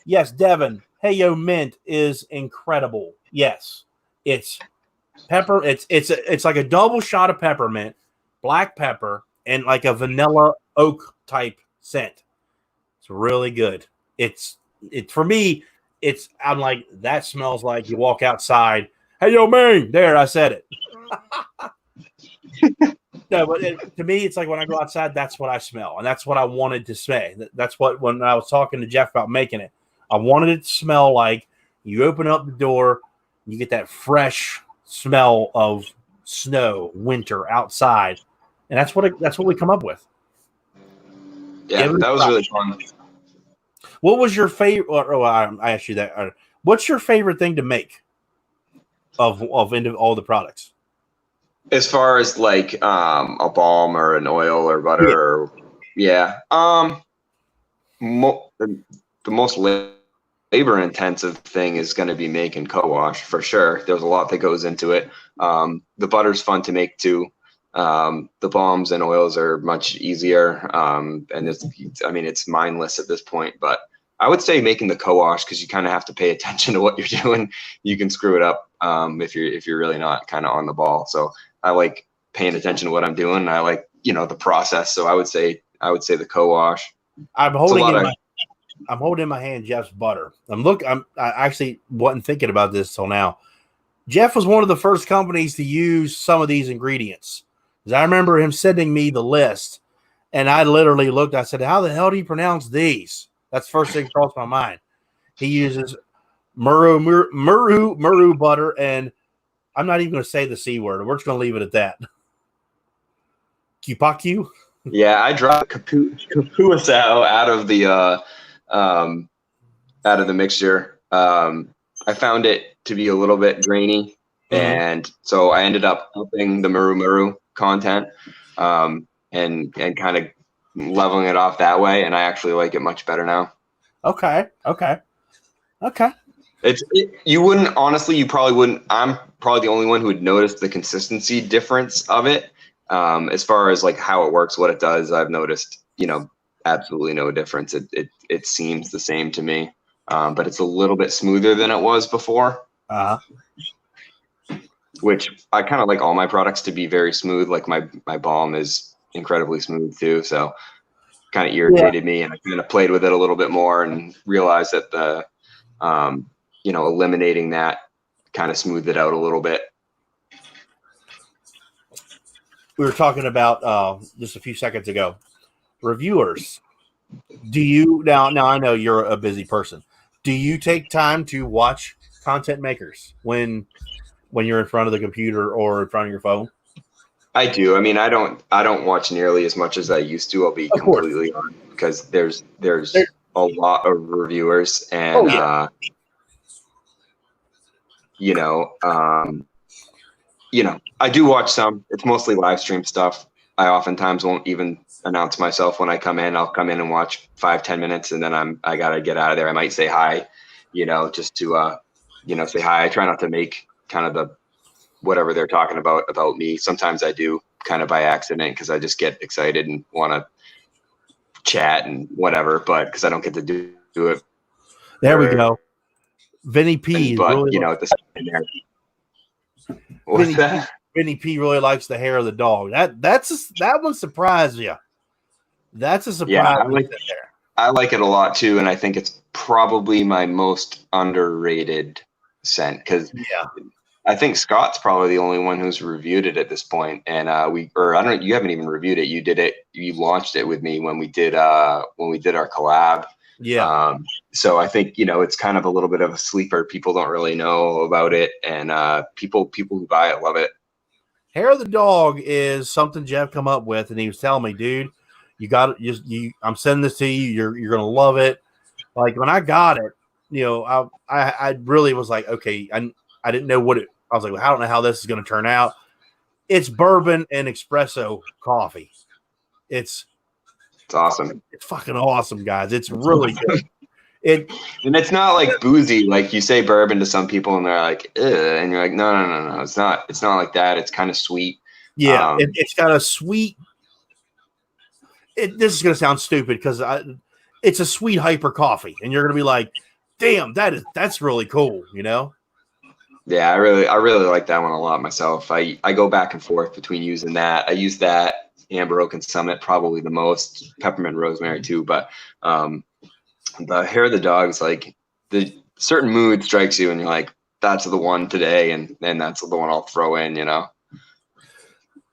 Yes, Devin. Hey Yo Mint is incredible. Yes. It's pepper. It's like a double shot of peppermint, black pepper, and like a vanilla oak type scent. It's really good. It's for me, I'm like, that smells like you walk outside. Hey Yo Maine, there, I said it. No, but to me, it's like when I go outside, that's what I smell, and that's what I wanted to say. That's what, when I was talking to Jeff about making it, I wanted it to smell like you open up the door, you get that fresh smell of snow, winter outside, and that's what we come up with. Yeah, that was really fun. What was your favorite? Oh, I asked you that. What's your favorite thing to make of all the products? As far as like a balm or an oil or butter, the most labor intensive thing is going to be making co-wash for sure. There's a lot that goes into it. The butter's fun to make too. The balms and oils are much easier, and it's mindless at this point. But I would say making the co-wash, because you kind of have to pay attention to what you're doing. You can screw it up if you're really not kind of on the ball. So I like paying attention to what I'm doing. And I like, you know, the process. So I would say the co-wash. I'm holding in my hand Jeff's butter. I actually wasn't thinking about this till now. Jeff was one of the first companies to use some of these ingredients. Because I remember him sending me the list, and I literally looked. I said, "How the hell do you pronounce these?" That's the first thing that crossed my mind. He uses muru butter, and I'm not even going to say the C word. We're just going to leave it at that. Kupaku. Yeah, I dropped Kapuasau out of the mixture. I found it to be a little bit grainy, and so I ended up upping the muru content and kind of leveling it off that way, and I actually like it much better now. Okay. You probably wouldn't. I'm probably the only one who would notice the consistency difference of it. As far as like how it works, what it does, I've noticed, you know, absolutely no difference. It seems the same to me, but it's a little bit smoother than it was before. Which I kind of like all my products to be very smooth. Like my balm is incredibly smooth too, so kind of irritated me, and I kind of played with it a little bit more and realized that the eliminating that kind of smoothed it out a little bit. We were talking about just a few seconds ago, reviewers. Do you now I know you're a busy person. Do you take time to watch content makers when you're in front of the computer or in front of your phone? I do. I mean, I don't watch nearly as much as I used to. I'll be completely honest, because there's a lot of reviewers, and I do watch some. It's mostly live stream stuff. I oftentimes won't even announce myself when I come in. I'll come in and watch 5-10 minutes, and then I gotta get out of there. I might say hi, just to say hi. I try not to make kind of the whatever they're talking about me. Sometimes I do, kind of by accident, because I just get excited and want to chat and whatever, but because I don't get to do it. There we go. Vinny P. Vinny P really likes the hair of the dog. That one surprised you. That's a surprise. I like it a lot too, and I think it's probably my most underrated scent because Yeah. I think Scott's probably the only one who's reviewed it at this point, and I don't, you haven't even reviewed it. You did it, you launched it with me when we did our collab. Yeah. So I think, it's kind of a little bit of a sleeper. People don't really know about it, and people who buy it love it. Hair of the dog is something Jeff come up with, and he was telling me, dude, you got it. I'm sending this to you. You're gonna love it. Like when I got it, I really was like, okay, I didn't know what it. I was like, well, I don't know how this is gonna turn out. It's bourbon and espresso coffee. It's awesome. It's fucking awesome, guys. It's really good. And it's not like boozy. Like you say bourbon to some people and they're like, ugh, and you're like, no. It's not like that. It's kind of sweet. Yeah. It's got a sweet, this is going to sound stupid because it's a sweet hyper coffee and you're going to be like, damn, that's really cool. Yeah. I really like that one a lot myself. I go back and forth between using that. I use that Amber Oak and Summit probably the most, peppermint rosemary too. But, the hair of the dog is like the certain mood strikes you and you're like, that's the one today. And then that's the one I'll throw in,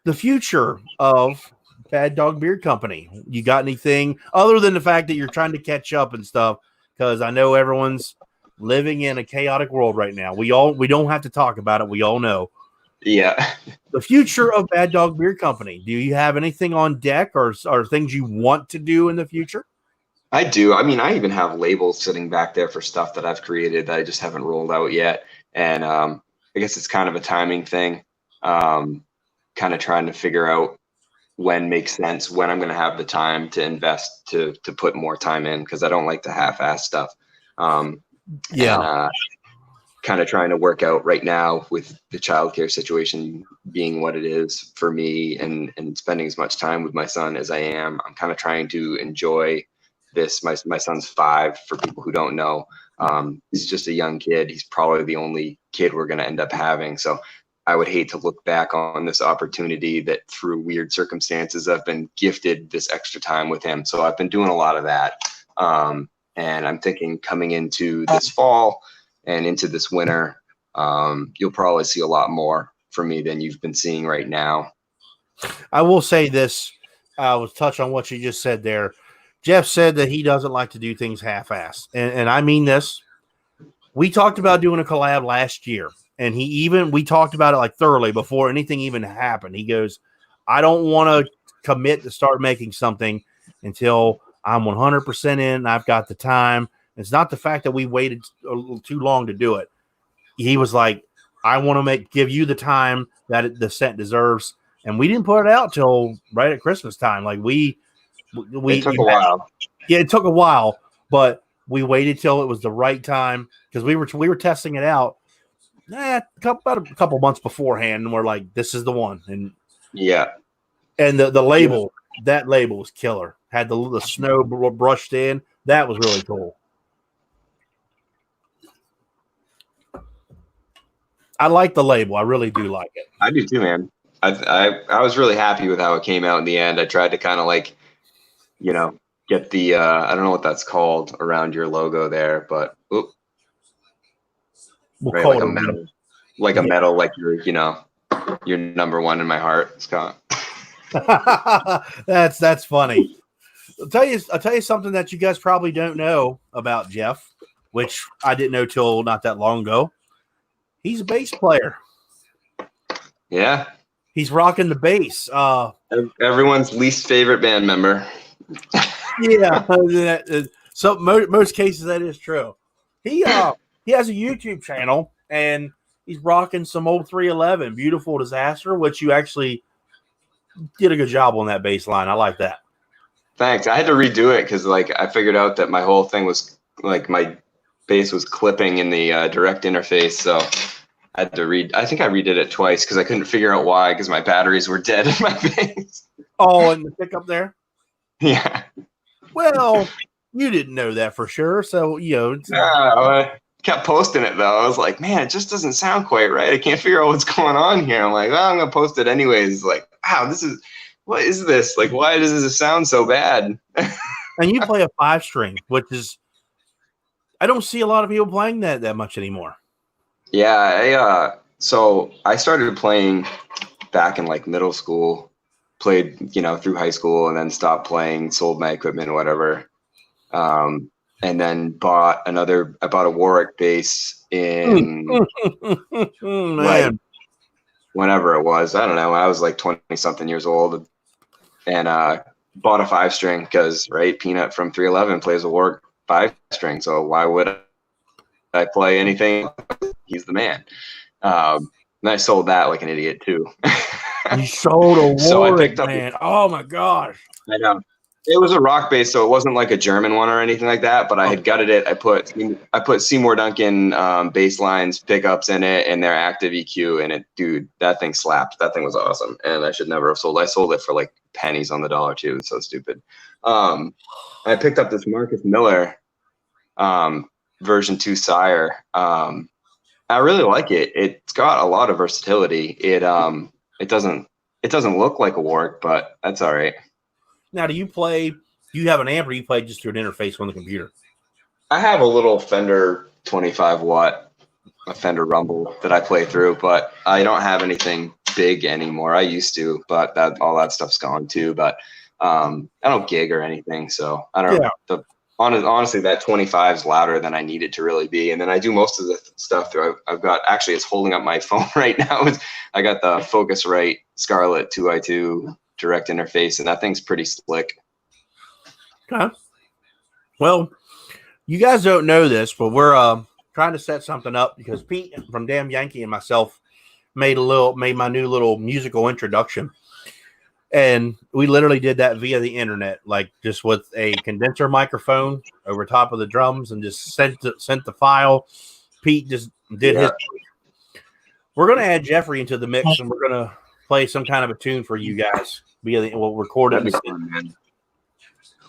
The future of Bad Dog Beard Company. You got anything other than the fact that you're trying to catch up and stuff? Because I know everyone's living in a chaotic world right now. We don't have to talk about it. We all know. Yeah. The future of Bad Dog Beard Company. Do you have anything on deck or things you want to do in the future? I do. I mean, I even have labels sitting back there for stuff that I've created that I just haven't rolled out yet. And I guess it's kind of a timing thing. Kind of trying to figure out when makes sense, when I'm going to have the time to invest to put more time in, because I don't like to half-ass stuff. And, kind of trying to work out right now with the childcare situation being what it is for me, and spending as much time with my son as I am. I'm kind of trying to enjoy this. My son's 5, for people who don't know. He's just a young kid. He's probably the only kid we're going to end up having. So I would hate to look back on this opportunity that through weird circumstances, I've been gifted this extra time with him. So I've been doing a lot of that. And I'm thinking coming into this fall and into this winter, you'll probably see a lot more from me than you've been seeing right now. I will say this. I will touch on what you just said there. Jeff said that he doesn't like to do things half-assed. And I mean this. We talked about doing a collab last year, and we talked about it like thoroughly before anything even happened. He goes, I don't want to commit to start making something until I'm 100% in and I've got the time. It's not the fact that we waited a little too long to do it. He was like, I want to give you the time that the scent deserves. And we didn't put it out till right at Christmas time. Like it took a while. Yeah, it took a while, but we waited till it was the right time because we were testing it out about a couple months beforehand, and we're like, this is the one. And yeah, and the label, that label was killer. Had the snow brushed in. That was really cool. I like the label. I really do like it. I do too, man. I was really happy with how it came out in the end. I tried to kind of like, get the I don't know what that's called around your logo there, but right, like a metal, like a metal, like you're number one in my heart, Scott. That's funny. I'll tell you something that you guys probably don't know about Jeff, which I didn't know till not that long ago. He's a bass player. Yeah. He's rocking the bass. Everyone's least favorite band member. Yeah. So most cases that is true. He has a YouTube channel and he's rocking some old 311 Beautiful Disaster, which you actually did a good job on that bass line. I like that. Thanks. I had to redo it because I figured out that my whole thing was my bass was clipping in the direct interface, so I had to I think I redid it twice because I couldn't figure out why, because my batteries were dead in my bass. Oh, and the pickup there? Yeah. Well, you didn't know that for sure, so I kept posting it though. I was like, man, it just doesn't sound quite right. I can't figure out what's going on here. I'm like, well, I'm gonna post it anyways. Like, wow, what is this? Like, why does this sound so bad? And you play a 5-string, which is I don't see a lot of people playing that much anymore. Yeah, so I started playing back in like middle school, played, through high school and then stopped playing, sold my equipment, whatever. And then I bought a Warwick bass in like Man, whenever it was. I don't know. I was like 20 something years old and bought a 5-string because, right, Peanut from 311 plays a Warwick 5-string. So why would I play anything? He's the man. And I sold that like an idiot too. you sold a So I Warwick, picked up. man. Oh my gosh. I know. It was a rock bass, so it wasn't like a German one or anything like that. But I had gutted it. I put Seymour Duncan bass lines, pickups in it, and their active EQ in it. Dude, that thing slapped. That thing was awesome, and I should never have sold. I sold it for like pennies on the dollar too. It's so stupid. I picked up this Marcus Miller version 2 Sire. I really like it. It's got a lot of versatility. It doesn't look like a Warwick, but that's all right. Now, do you have an amp or you play just through an interface on the computer? I have a little Fender 25 watt, a Fender Rumble that I play through, but I don't have anything big anymore. I used to, but all that stuff's gone too. But I don't gig or anything, so I don't know. Honestly, that 25 is louder than I need it to really be. And then I do most of the stuff through. I've got, actually, it's holding up my phone right now. I got the Focusrite Scarlett 2i2 direct interface, and that thing's pretty slick. Okay. Well, you guys don't know this, but we're trying to set something up because Pete from Damn Yankee and myself made my new little musical introduction. And we literally did that via the internet, like just with a condenser microphone over top of the drums and just sent the file. Pete just did his. We're going to add Jeffrey into the mix, and we're going to play some kind of a tune for you guys. We'll record it. That'd be fun, man.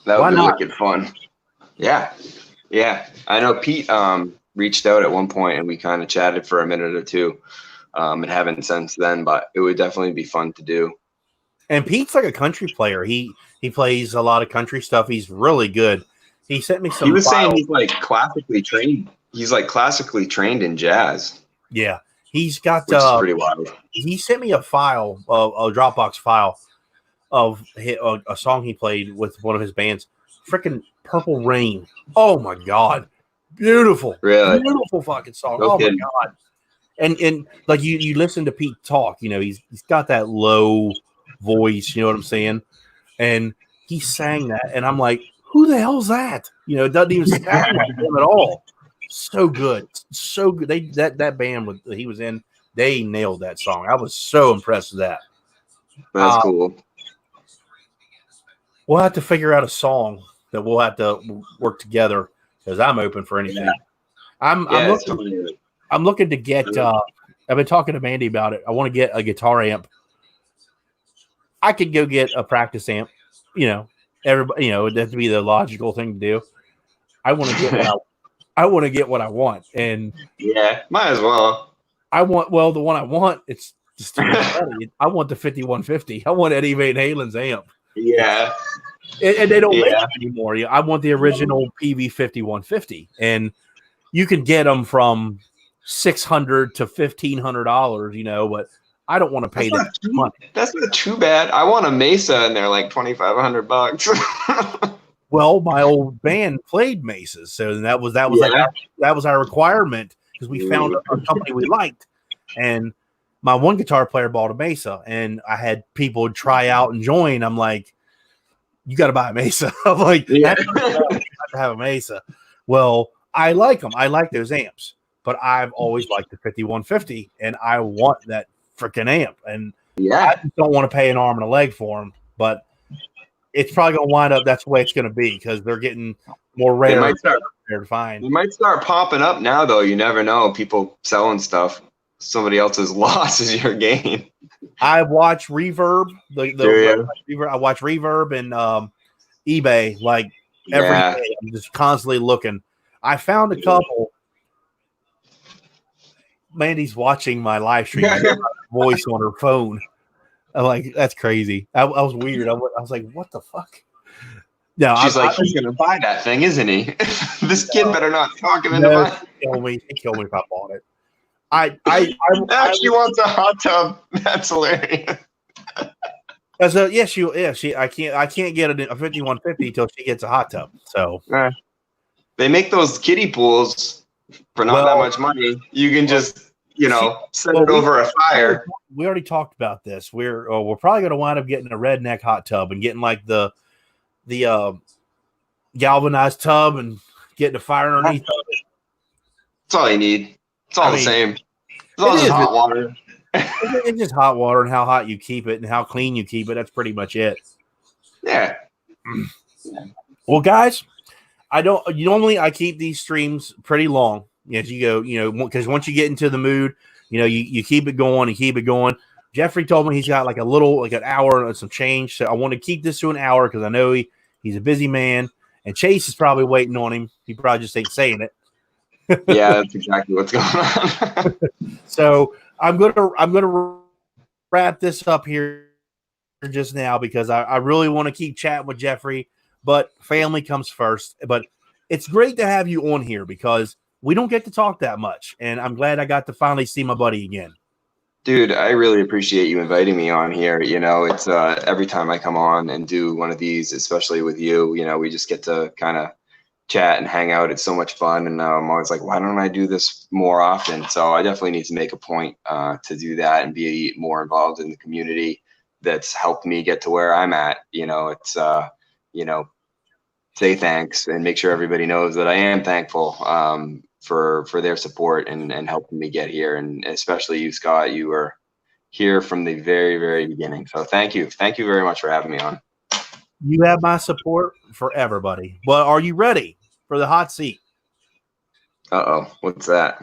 That would be wicked fun. Yeah. I know Pete reached out at one point, and we kind of chatted for a minute or two, and haven't since then. But it would definitely be fun to do. And Pete's like a country player. He plays a lot of country stuff. He's really good. He sent me some. He was saying he's like classically trained. He's like classically trained in jazz. Yeah, he's got. Which is pretty wild. He sent me a file, a Dropbox file of a song he played with one of his bands. Freaking Purple Rain. Oh my god, beautiful, really beautiful fucking song. No kidding. My god. And like you listen to Pete talk. He's got that low voice, you know what I'm saying? And he sang that, and I'm like, who the hell's that? It doesn't even sound like him at all. So good. That band he was in, they nailed that song. I was so impressed with that. That's cool. We'll have to figure out a song that we'll have to work together because I'm open for anything. Yeah. I'm looking to get I've been talking to Mandy about it. I want to get a guitar amp. I could go get a practice amp, everybody, it'd have to be the logical thing to do. I want to get what I want. And yeah, might as well. The one I want, it's just I want the 5150. I want Eddie Van Halen's amp. Yeah. And they don't make it anymore. I want the original PV 5150. And you can get them from $600 to $1,500, but I don't want to pay that money. That's not too bad. I want a Mesa, and they're like $2,500. Well, my old band played Mesas, so that was our requirement because we found a company we liked, and my one guitar player bought a Mesa, and I had people try out and join. I'm like, you got to buy a Mesa. I'm like, I have to have a Mesa. Well, I like them. I like those amps, but I've always liked the 5150, and I want that freaking amp, and I just don't want to pay an arm and a leg for them, but it's probably going to wind up that's the way it's going to be because they're getting more rare to find. It might start popping up now, though. You never know. People selling stuff. Somebody else's loss is your gain. I watch Reverb. I watch Reverb and eBay like every day. I'm just constantly looking. I found a couple. Mandy's watching my live stream. Voice on her phone. I'm like, that's crazy. I was weird. I was like, what the fuck? No, She's like, he's gonna buy that thing, isn't he? This kid better not talk him into no, buying. He'd kill me if I bought it. She wants a hot tub. That's hilarious. I can't get a 5150 till she gets a hot tub. So they make those kiddie pools for not that much money. You can just, set it over a fire. We already talked about this. We're probably going to wind up getting a redneck hot tub and getting like the galvanized tub and getting a fire underneath of it. That's all you need. It's all the same. It's all just hot water. It's just hot water and how hot you keep it and how clean you keep it. That's pretty much it. Yeah. Well, guys, I keep these streams pretty long as you go, because once you get into the mood, you keep it going and keep it going. Jeffrey told me he's got like an hour and some change. So I want to keep this to an hour because I know he's a busy man and Chase is probably waiting on him. He probably just ain't saying it. Yeah, that's exactly what's going on. So I'm gonna wrap this up here just now because I really want to keep chatting with Jeffrey, but family comes first. But it's great to have you on here because we don't get to talk that much, and I'm glad I got to finally see my buddy again. Dude, I really appreciate you inviting me on here. It's every time I come on and do one of these, especially with you, we just get to kind of chat and hang out. It's so much fun, and I'm always like, why don't I do this more often? So I definitely need to make a point to do that and be more involved in the community that's helped me get to where I'm at. It's say thanks and make sure everybody knows that I am thankful for their support and helping me get here, and especially you, Scott. You were here from the very, very beginning, so thank you very much for having me on. You have my support forever, buddy. But are you ready for the hot seat? What's that?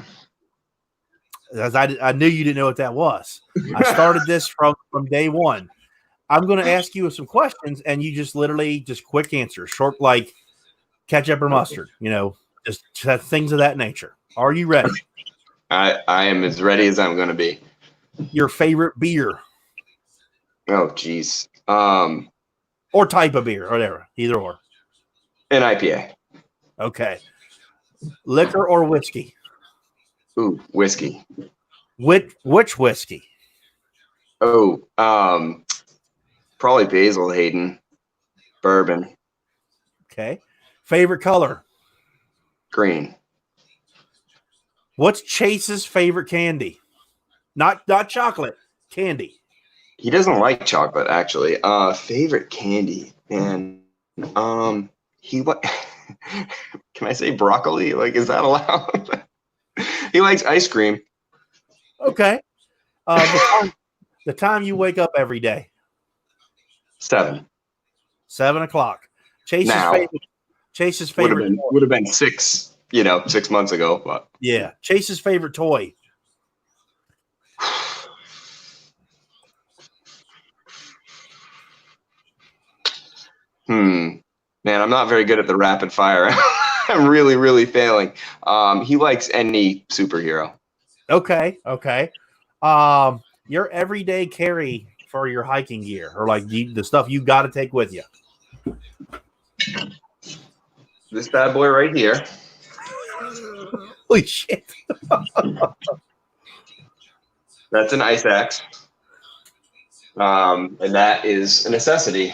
As I knew you didn't know what that was. I started this from day one. I'm going to ask you some questions, and you just literally just quick answers, short like ketchup or mustard. Just things of that nature. Are you ready? I am as ready as I'm going to be. Your favorite beer? Oh, geez. Or type of beer, or whatever, either or. An IPA. Okay. Liquor or whiskey? Ooh, whiskey. Which whiskey? Oh, probably Basil Hayden. Bourbon. Okay. Favorite color? Green. What's Chase's favorite candy? Not chocolate, candy. He doesn't like chocolate, actually. Favorite candy, and he what? Can I say broccoli? Like, is that allowed? He likes ice cream. Okay. The time you wake up every day. 7. 7 o'clock. Chase's favorite would have been 6. 6 months ago, but yeah. Chase's favorite toy. Man, I'm not very good at the rapid fire. I'm really, really failing. He likes any superhero. Okay. Your everyday carry for your hiking gear, or like the stuff you got to take with you. This bad boy right here. Holy shit! That's an ice axe, and that is a necessity.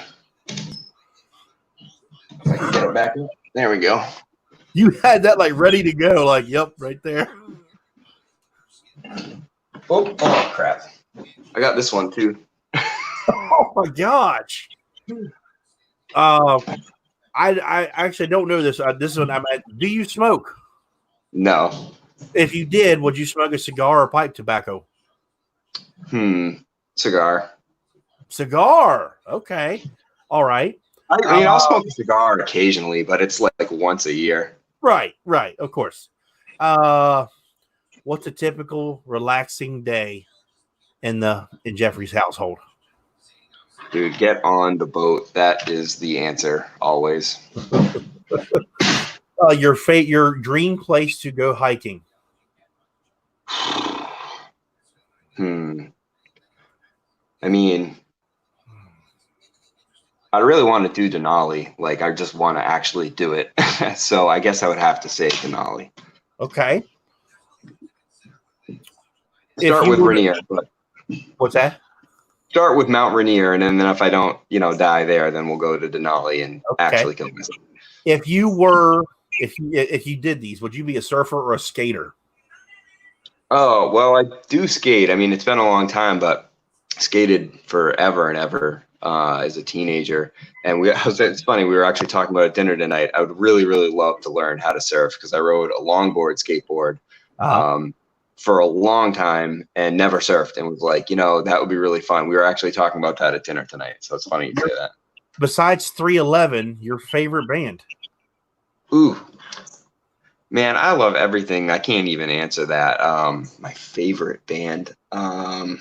I can get it back up. There we go. You had that like ready to go, like yep, right there. Oh crap! I got this one too. Oh my gosh! I actually don't know this. This one, do you smoke? No. If you did, would you smoke a cigar or pipe tobacco? Cigar. Cigar. Okay. All right. I'll smoke a cigar occasionally, but it's like once a year. Right. Of course. What's a typical relaxing day in Jeffrey's household? Dude, get on the boat. That is the answer always. Your dream place to go hiking. I mean, I really want to do Denali. Like, I just want to actually do it. So I guess I would have to say Denali. Okay. If Start you with were, Rainier, but what's that? start with Mount Rainier, and then if I don't, die there, then we'll go to Denali and Okay. actually kill myself. If you were, if you did these, would you be a surfer or a skater? Oh, well, I do skate. I mean, it's been a long time, but skated forever and ever as a teenager. And it's funny, we were actually talking about at dinner tonight. I would really, really love to learn how to surf because I rode a longboard skateboard Uh, um, for a long time and never surfed, and was like, that would be really fun. We were actually talking about that at dinner tonight. So it's funny you say that. besides 311, your favorite band? Ooh, man, I love everything. I can't even answer that. My favorite band. I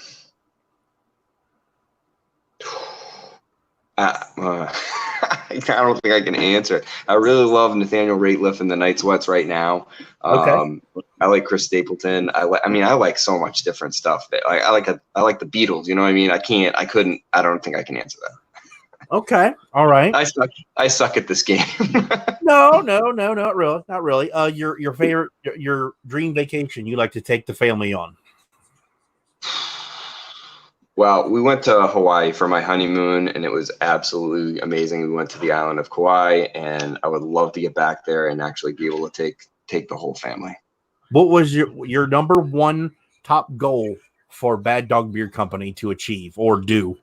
don't think I can answer. I really love Nathaniel Rateliff and the Night Sweats right now. Okay. I like Chris Stapleton. I like so much different stuff. I like the Beatles. You know what I mean? I don't think I can answer that. Okay. All right. I suck at this game. No, not really. Not really. Your favorite, your dream vacation you like to take the family on? Well, we went to Hawaii for my honeymoon, and it was absolutely amazing. We went to the island of Kauai, and I would love to get back there and actually be able to take the whole family. What was your number one top goal for Bad Dog Beard Company to achieve or do?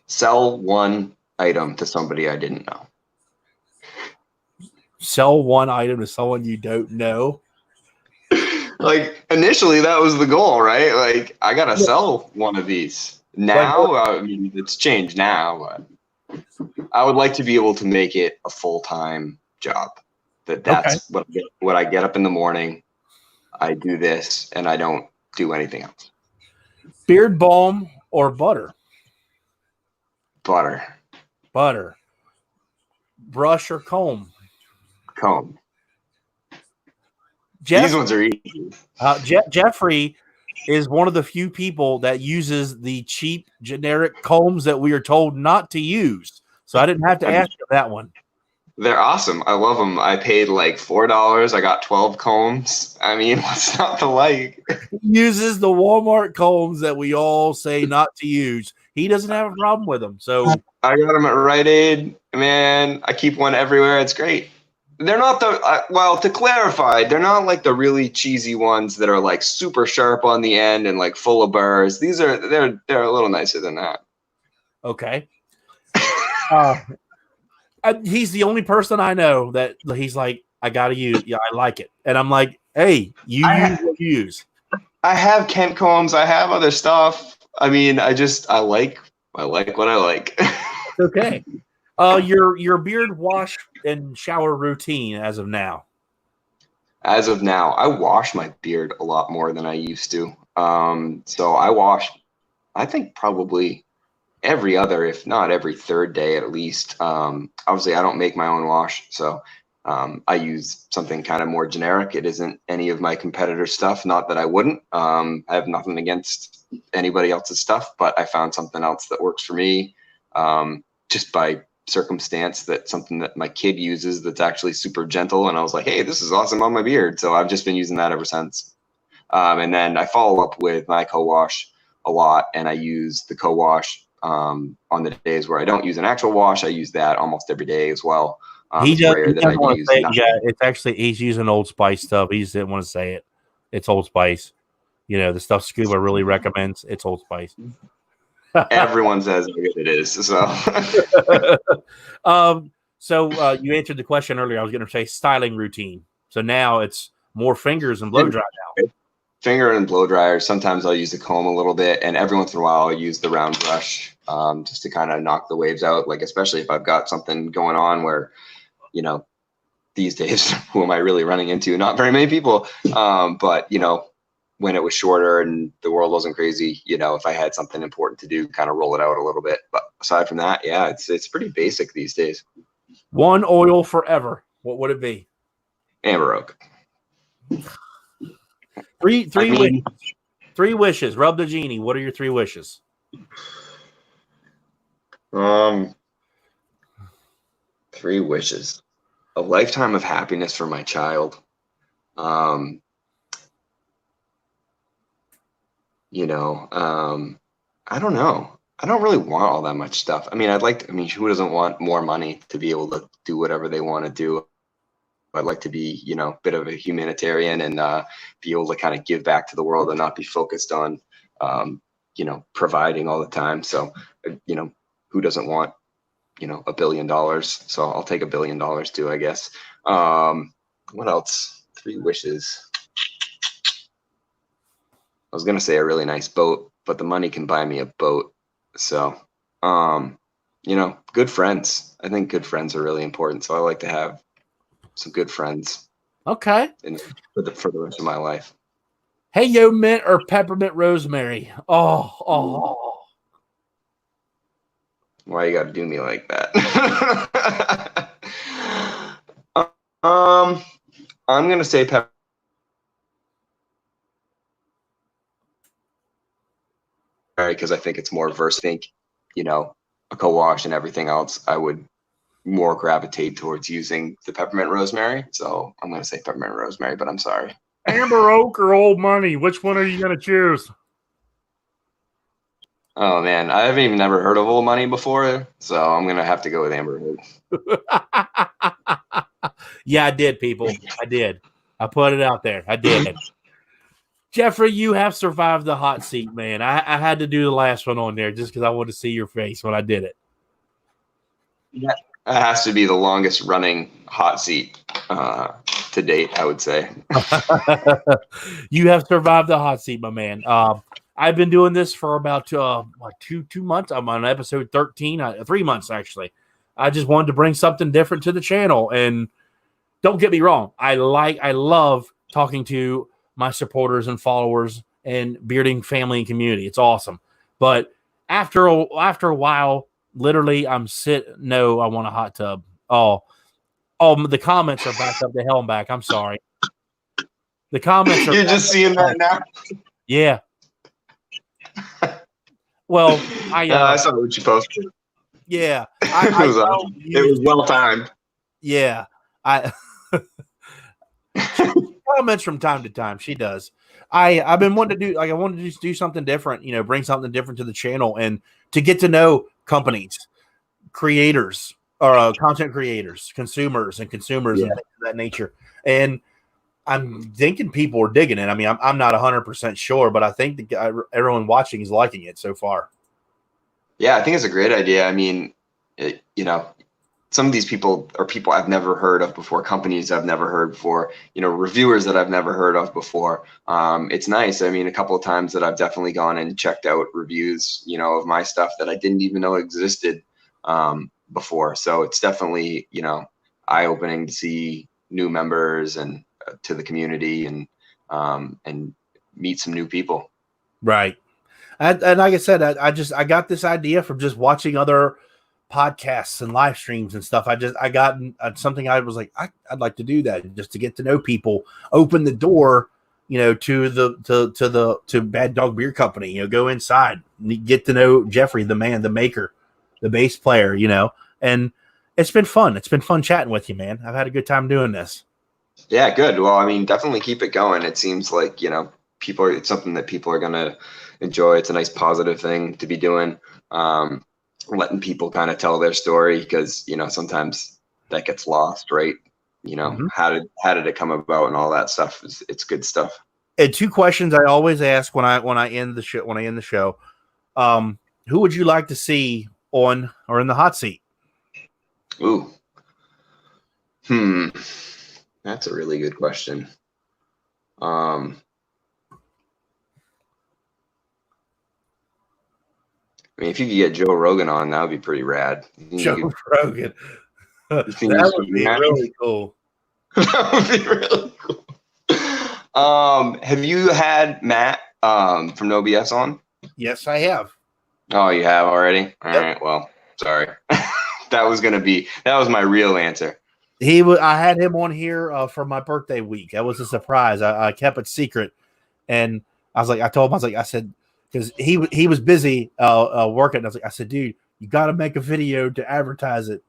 Sell one item to somebody I didn't know. Sell one item to someone you don't know. Like, initially that was the goal, right? Like, I gotta sell one of these. Now, I mean, it's changed now, but I would like to be able to make it a full-time job. That's what I get up in the morning, I do this, and I don't do anything else. Beard balm or butter? Butter. Butter. Brush or comb? Comb. These ones are easy. Jeffrey is one of the few people that uses the cheap generic combs that we are told not to use. So I didn't have to ask you that one. They're awesome. I love them. I paid like $4. I got 12 combs. I mean, what's not to like? He uses the Walmart combs that we all say not to use. He doesn't have a problem with them. So I got them at Rite Aid. Man, I keep one everywhere. It's great. They're not well, to clarify, they're not like the really cheesy ones that are like super sharp on the end and like full of burrs. They're a little nicer than that. Okay. He's the only person I know that he's like, I gotta use. Yeah, I like it, and I'm like, hey, use what you use. I have Kent combs. I have other stuff. I mean, I like what I like. Okay. Your beard wash and shower routine as of now. As of now, I wash my beard a lot more than I used to. So I wash, I think probably every other, if not every third day at least. Obviously, I don't make my own wash, so I use something kind of more generic. It isn't any of my competitors' stuff. Not that I wouldn't. I have nothing against anybody else's stuff, but I found something else that works for me. Just by circumstance, that something that my kid uses that's actually super gentle, and I was like, hey, this is awesome on my beard. So I've just been using that ever since. And then I follow up with my co-wash a lot, and I use the co-wash on the days where I don't use an actual wash. I use that almost every day as well. It's actually, he's using Old Spice stuff. He just didn't want to say it. It's Old Spice. You know, the stuff Scuba really recommends. It's Old Spice. Everyone says how good it is. So, you answered the question earlier. I was going to say styling routine. So now it's more fingers and blow dry now. Finger and blow dryers. Sometimes I'll use the comb a little bit, and every once in a while I'll use the round brush just to kind of knock the waves out. Like, especially if I've got something going on where, these days, who am I really running into? Not very many people. But when it was shorter and the world wasn't crazy, if I had something important to do, kind of roll it out a little bit. But aside from that, yeah, it's pretty basic these days. One oil forever. What would it be? Amber Oak. Three wishes. Rub the genie. What are your three wishes? 3 wishes. A lifetime of happiness for my child. You know, I don't know. I don't really want all that much stuff. I mean, who doesn't want more money to be able to do whatever they want to do? I'd like to be, a bit of a humanitarian and be able to kind of give back to the world and not be focused on, providing all the time. So, who doesn't want, $1 billion? So I'll take $1 billion too, I guess. What else? 3 wishes. I was going to say a really nice boat, but the money can buy me a boat. So, good friends. I think good friends are really important. So I like to have some good friends. Okay. For the rest of my life. Hey, yo, mint or peppermint rosemary? Oh. Why you got to do me like that? I'm going to say peppermint. Because I think it's more versatile. A co-wash and everything else, I would more gravitate towards using the peppermint rosemary. So I'm going to say peppermint rosemary, but I'm sorry. Amber Oak or Old Money? Which one are you going to choose? Oh, man. I haven't even never heard of Old Money before, so I'm going to have to go with Amber Oak. Yeah, I did, people. I did. I put it out there. I did. Jeffrey, you have survived the hot seat, man. I had to do the last one on there just because I wanted to see your face when I did it. Yeah. It has to be the longest running hot seat to date, I would say. You have survived the hot seat, my man. I've been doing this for about 2 months. I'm on episode 13, 3 months actually. I just wanted to bring something different to the channel, and don't get me wrong, I love talking to my supporters and followers and bearding family and community. It's awesome. But after a while, literally, I want a hot tub. Oh, the comments are back up the hell and back. I'm sorry. The comments are. You're just seeing that now? Yeah. Well, I saw what you posted. Yeah. It was well timed. Yeah. Comments from time to time. She does. I've been wanting to do I wanted to just do something different, bring something different to the channel and to get to know companies, creators, or content creators, consumers and things of that nature. And I'm thinking people are digging it. I mean, I'm not 100% sure, but I think everyone watching is liking it so far. Yeah, I think it's a great idea. I mean, some of these people are people I've never heard of before, companies I've never heard before, reviewers that I've never heard of before. It's nice. I mean, a couple of times that I've definitely gone and checked out reviews, of my stuff that I didn't even know existed before. So it's definitely, eye-opening to see new members and to the community and meet some new people. Right. And like I said, I got this idea from just watching other podcasts and live streams and stuff. I got something I was like, I'd like to do that just to get to know people, open the door, to Bad Dog Beer Company, go inside, get to know Jeffrey, the man, the maker, the bass player, and it's been fun. It's been fun chatting with you, man. I've had a good time doing this. Yeah, good. Well, I mean, definitely keep it going. It seems like, it's something that people are going to enjoy. It's a nice positive thing to be doing. Letting people kind of tell their story because, sometimes that gets lost, right? How did it come about and all that stuff. It's good stuff. And 2 questions I always ask when I end the show. Who would you like to see on or in the hot seat? Ooh. That's a really good question. I mean, if you could get Joe Rogan on, that would be pretty rad. Joe Rogan. That would be really cool. That would be really cool. Have you had Matt from No BS on? Yes, I have. Oh, you have already? All right. Well, sorry. That was my real answer. I had him on here for my birthday week. That was a surprise. I kept it secret, and I said, because he was busy working. I said, dude, you got to make a video to advertise it.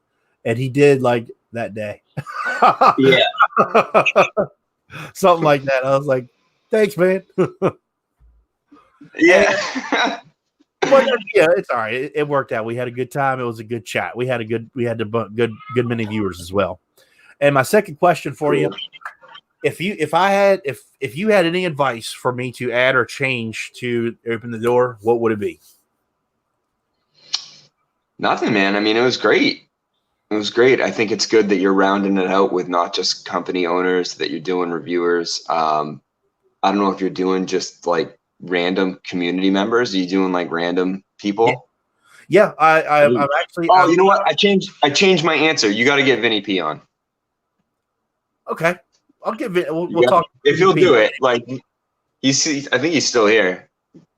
and he did like that day. Yeah. Something like that. I was like, thanks, man. Yeah. But yeah, it's all right. It worked out. We had a good time. It was a good chat. We had a good many viewers as well. And my second question for you, if you had any advice for me to add or change to open the door, what would it be? Nothing, man. I mean, it was great. It was great. I think it's good that you're rounding it out with not just company owners, that you're doing reviewers. I don't know if you're doing just like random community members. Are you doing like random people? Yeah, I'm actually. Oh, you know what? I changed my answer. You got to get Vinny P on. Okay, I'll give it. We'll talk. If he'll do it, like I think he's still here.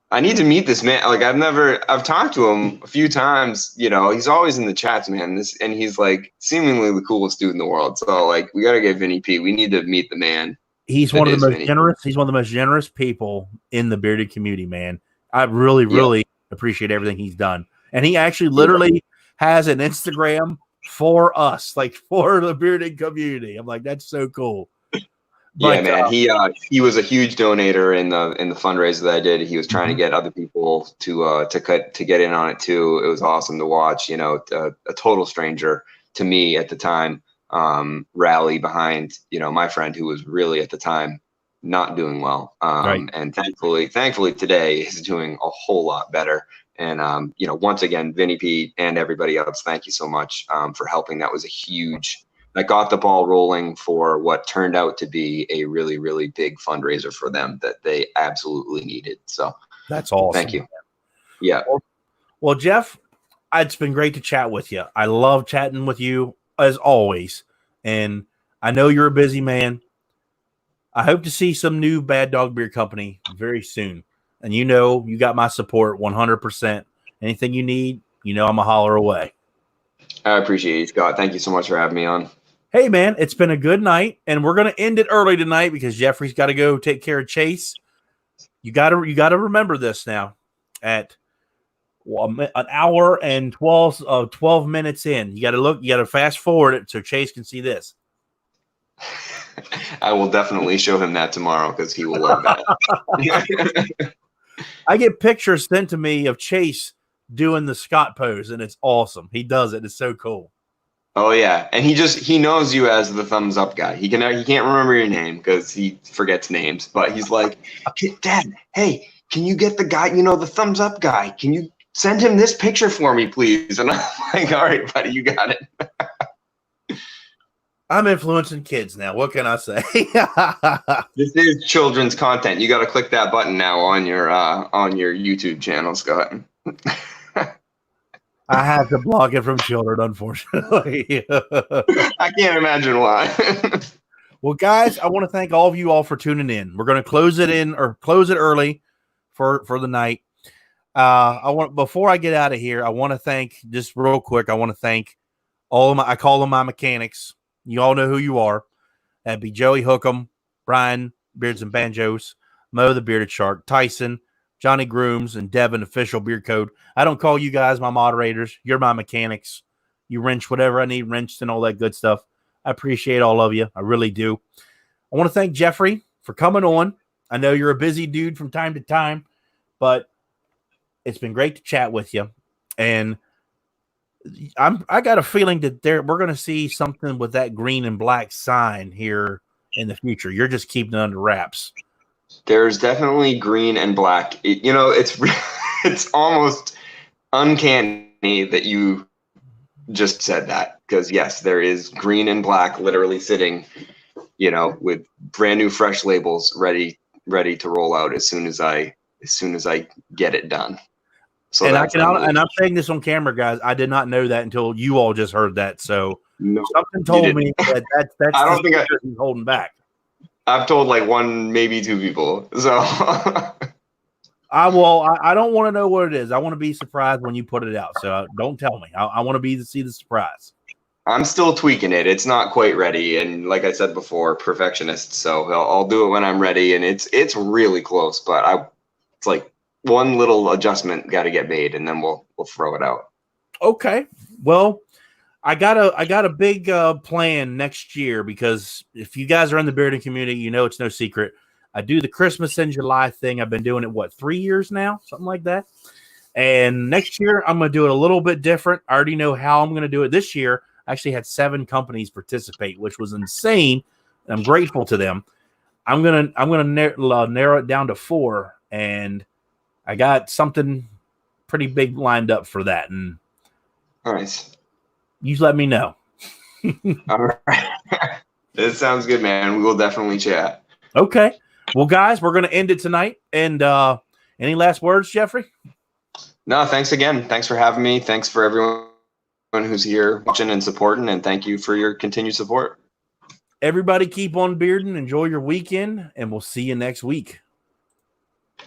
I need to meet this man. Like I've talked to him a few times. You know, he's always in the chats, man. And he's like seemingly the coolest dude in the world. So like, we got to get Vinny P. We need to meet the man. He's one of the most generous. He's one of the most generous people in the bearded community, man. I really appreciate everything he's done. And he actually literally has an Instagram for us, like for the bearded community. I'm like, that's so cool. Yeah, man. He was a huge donator in the fundraiser that I did. He was trying to get other people to get in on it too. It was awesome to watch. You know, a total stranger to me at the time rally behind my friend who was really at the time not doing well. And thankfully today is doing a whole lot better. And once again, Vinny P and everybody else, thank you so much for helping. That was a huge. That got the ball rolling for what turned out to be a really, really big fundraiser for them that they absolutely needed. So that's awesome. Thank you. Yeah. Well, Jeff, it's been great to chat with you. I love chatting with you as always. And I know you're a busy man. I hope to see some new Bad Dog Beer Company very soon. And you got my support 100%. Anything you need, I'm a holler away. I appreciate you, Scott. Thank you so much for having me on. Hey, man, it's been a good night, and we're going to end it early tonight because Jeffrey's got to go take care of Chase. You got to remember this now. At an hour and 12 minutes in, you got to fast forward it so Chase can see this. I will definitely show him that tomorrow because he will love that. I get pictures sent to me of Chase doing the Scott pose, and it's awesome. He does it. It's so cool. Oh yeah, and he knows you as the thumbs up guy. He can't remember your name because he forgets names, but he's like, Dad, hey, can you get the guy, the thumbs up guy? Can you send him this picture for me, please? And I'm like, all right, buddy, you got it. I'm influencing kids now. What can I say? This is children's content. You got to click that button now on your YouTube channel, Scott. I have to block it from children, unfortunately. I can't imagine why. Well, guys, I want to thank all of you all for tuning in. We're going to close it early for the night. Before I get out of here, I want to thank just real quick. I want to thank I call them my mechanics. You all know who you are. That'd be Joey Hookham, Brian Beards and Banjos, Mo the Bearded Shark, Tyson, Johnny Grooms, and Devin Official Beard Code. I don't call you guys my moderators. You're my mechanics. You wrench whatever I need wrenched and all that good stuff. I appreciate all of you. I really do. I want to thank Jeffrey for coming on. I know you're a busy dude from time to time, but it's been great to chat with you. And I got a feeling that we're going to see something with that green and black sign here in the future. You're just keeping it under wraps. There's definitely green and black. It's almost uncanny that you just said that because yes, there is green and black literally sitting, with brand new fresh labels ready to roll out as soon as I get it done. So and I'm saying this on camera, guys. I did not know that until you all just heard that. So something told me that's I don't think he's holding back. I've told like one, maybe two people. So I don't want to know what it is. I want to be surprised when you put it out. So don't tell me. I want to see the surprise. I'm still tweaking it. It's not quite ready. And like I said before, perfectionist. So I'll do it when I'm ready. And it's really close, but it's like one little adjustment got to get made and then we'll throw it out. Okay. Well, I got a big plan next year, because if you guys are in the bearding community, you know it's no secret. I do the Christmas in July thing. I've been doing it 3 years now, something like that. And next year I'm going to do it a little bit different. I already know how I'm going to do it. This year I actually had 7 companies participate, which was insane. I'm grateful to them. I'm gonna narrow it down to 4, and I got something pretty big lined up for that. And Nice. you let me know. All right. That sounds good, man. We will definitely chat. Okay. Well, guys, we're gonna end it tonight. And any last words, Jeffrey? No, thanks again. Thanks for having me. Thanks for everyone who's here watching and supporting, and thank you for your continued support. Everybody keep on bearding. Enjoy your weekend, and we'll see you next week.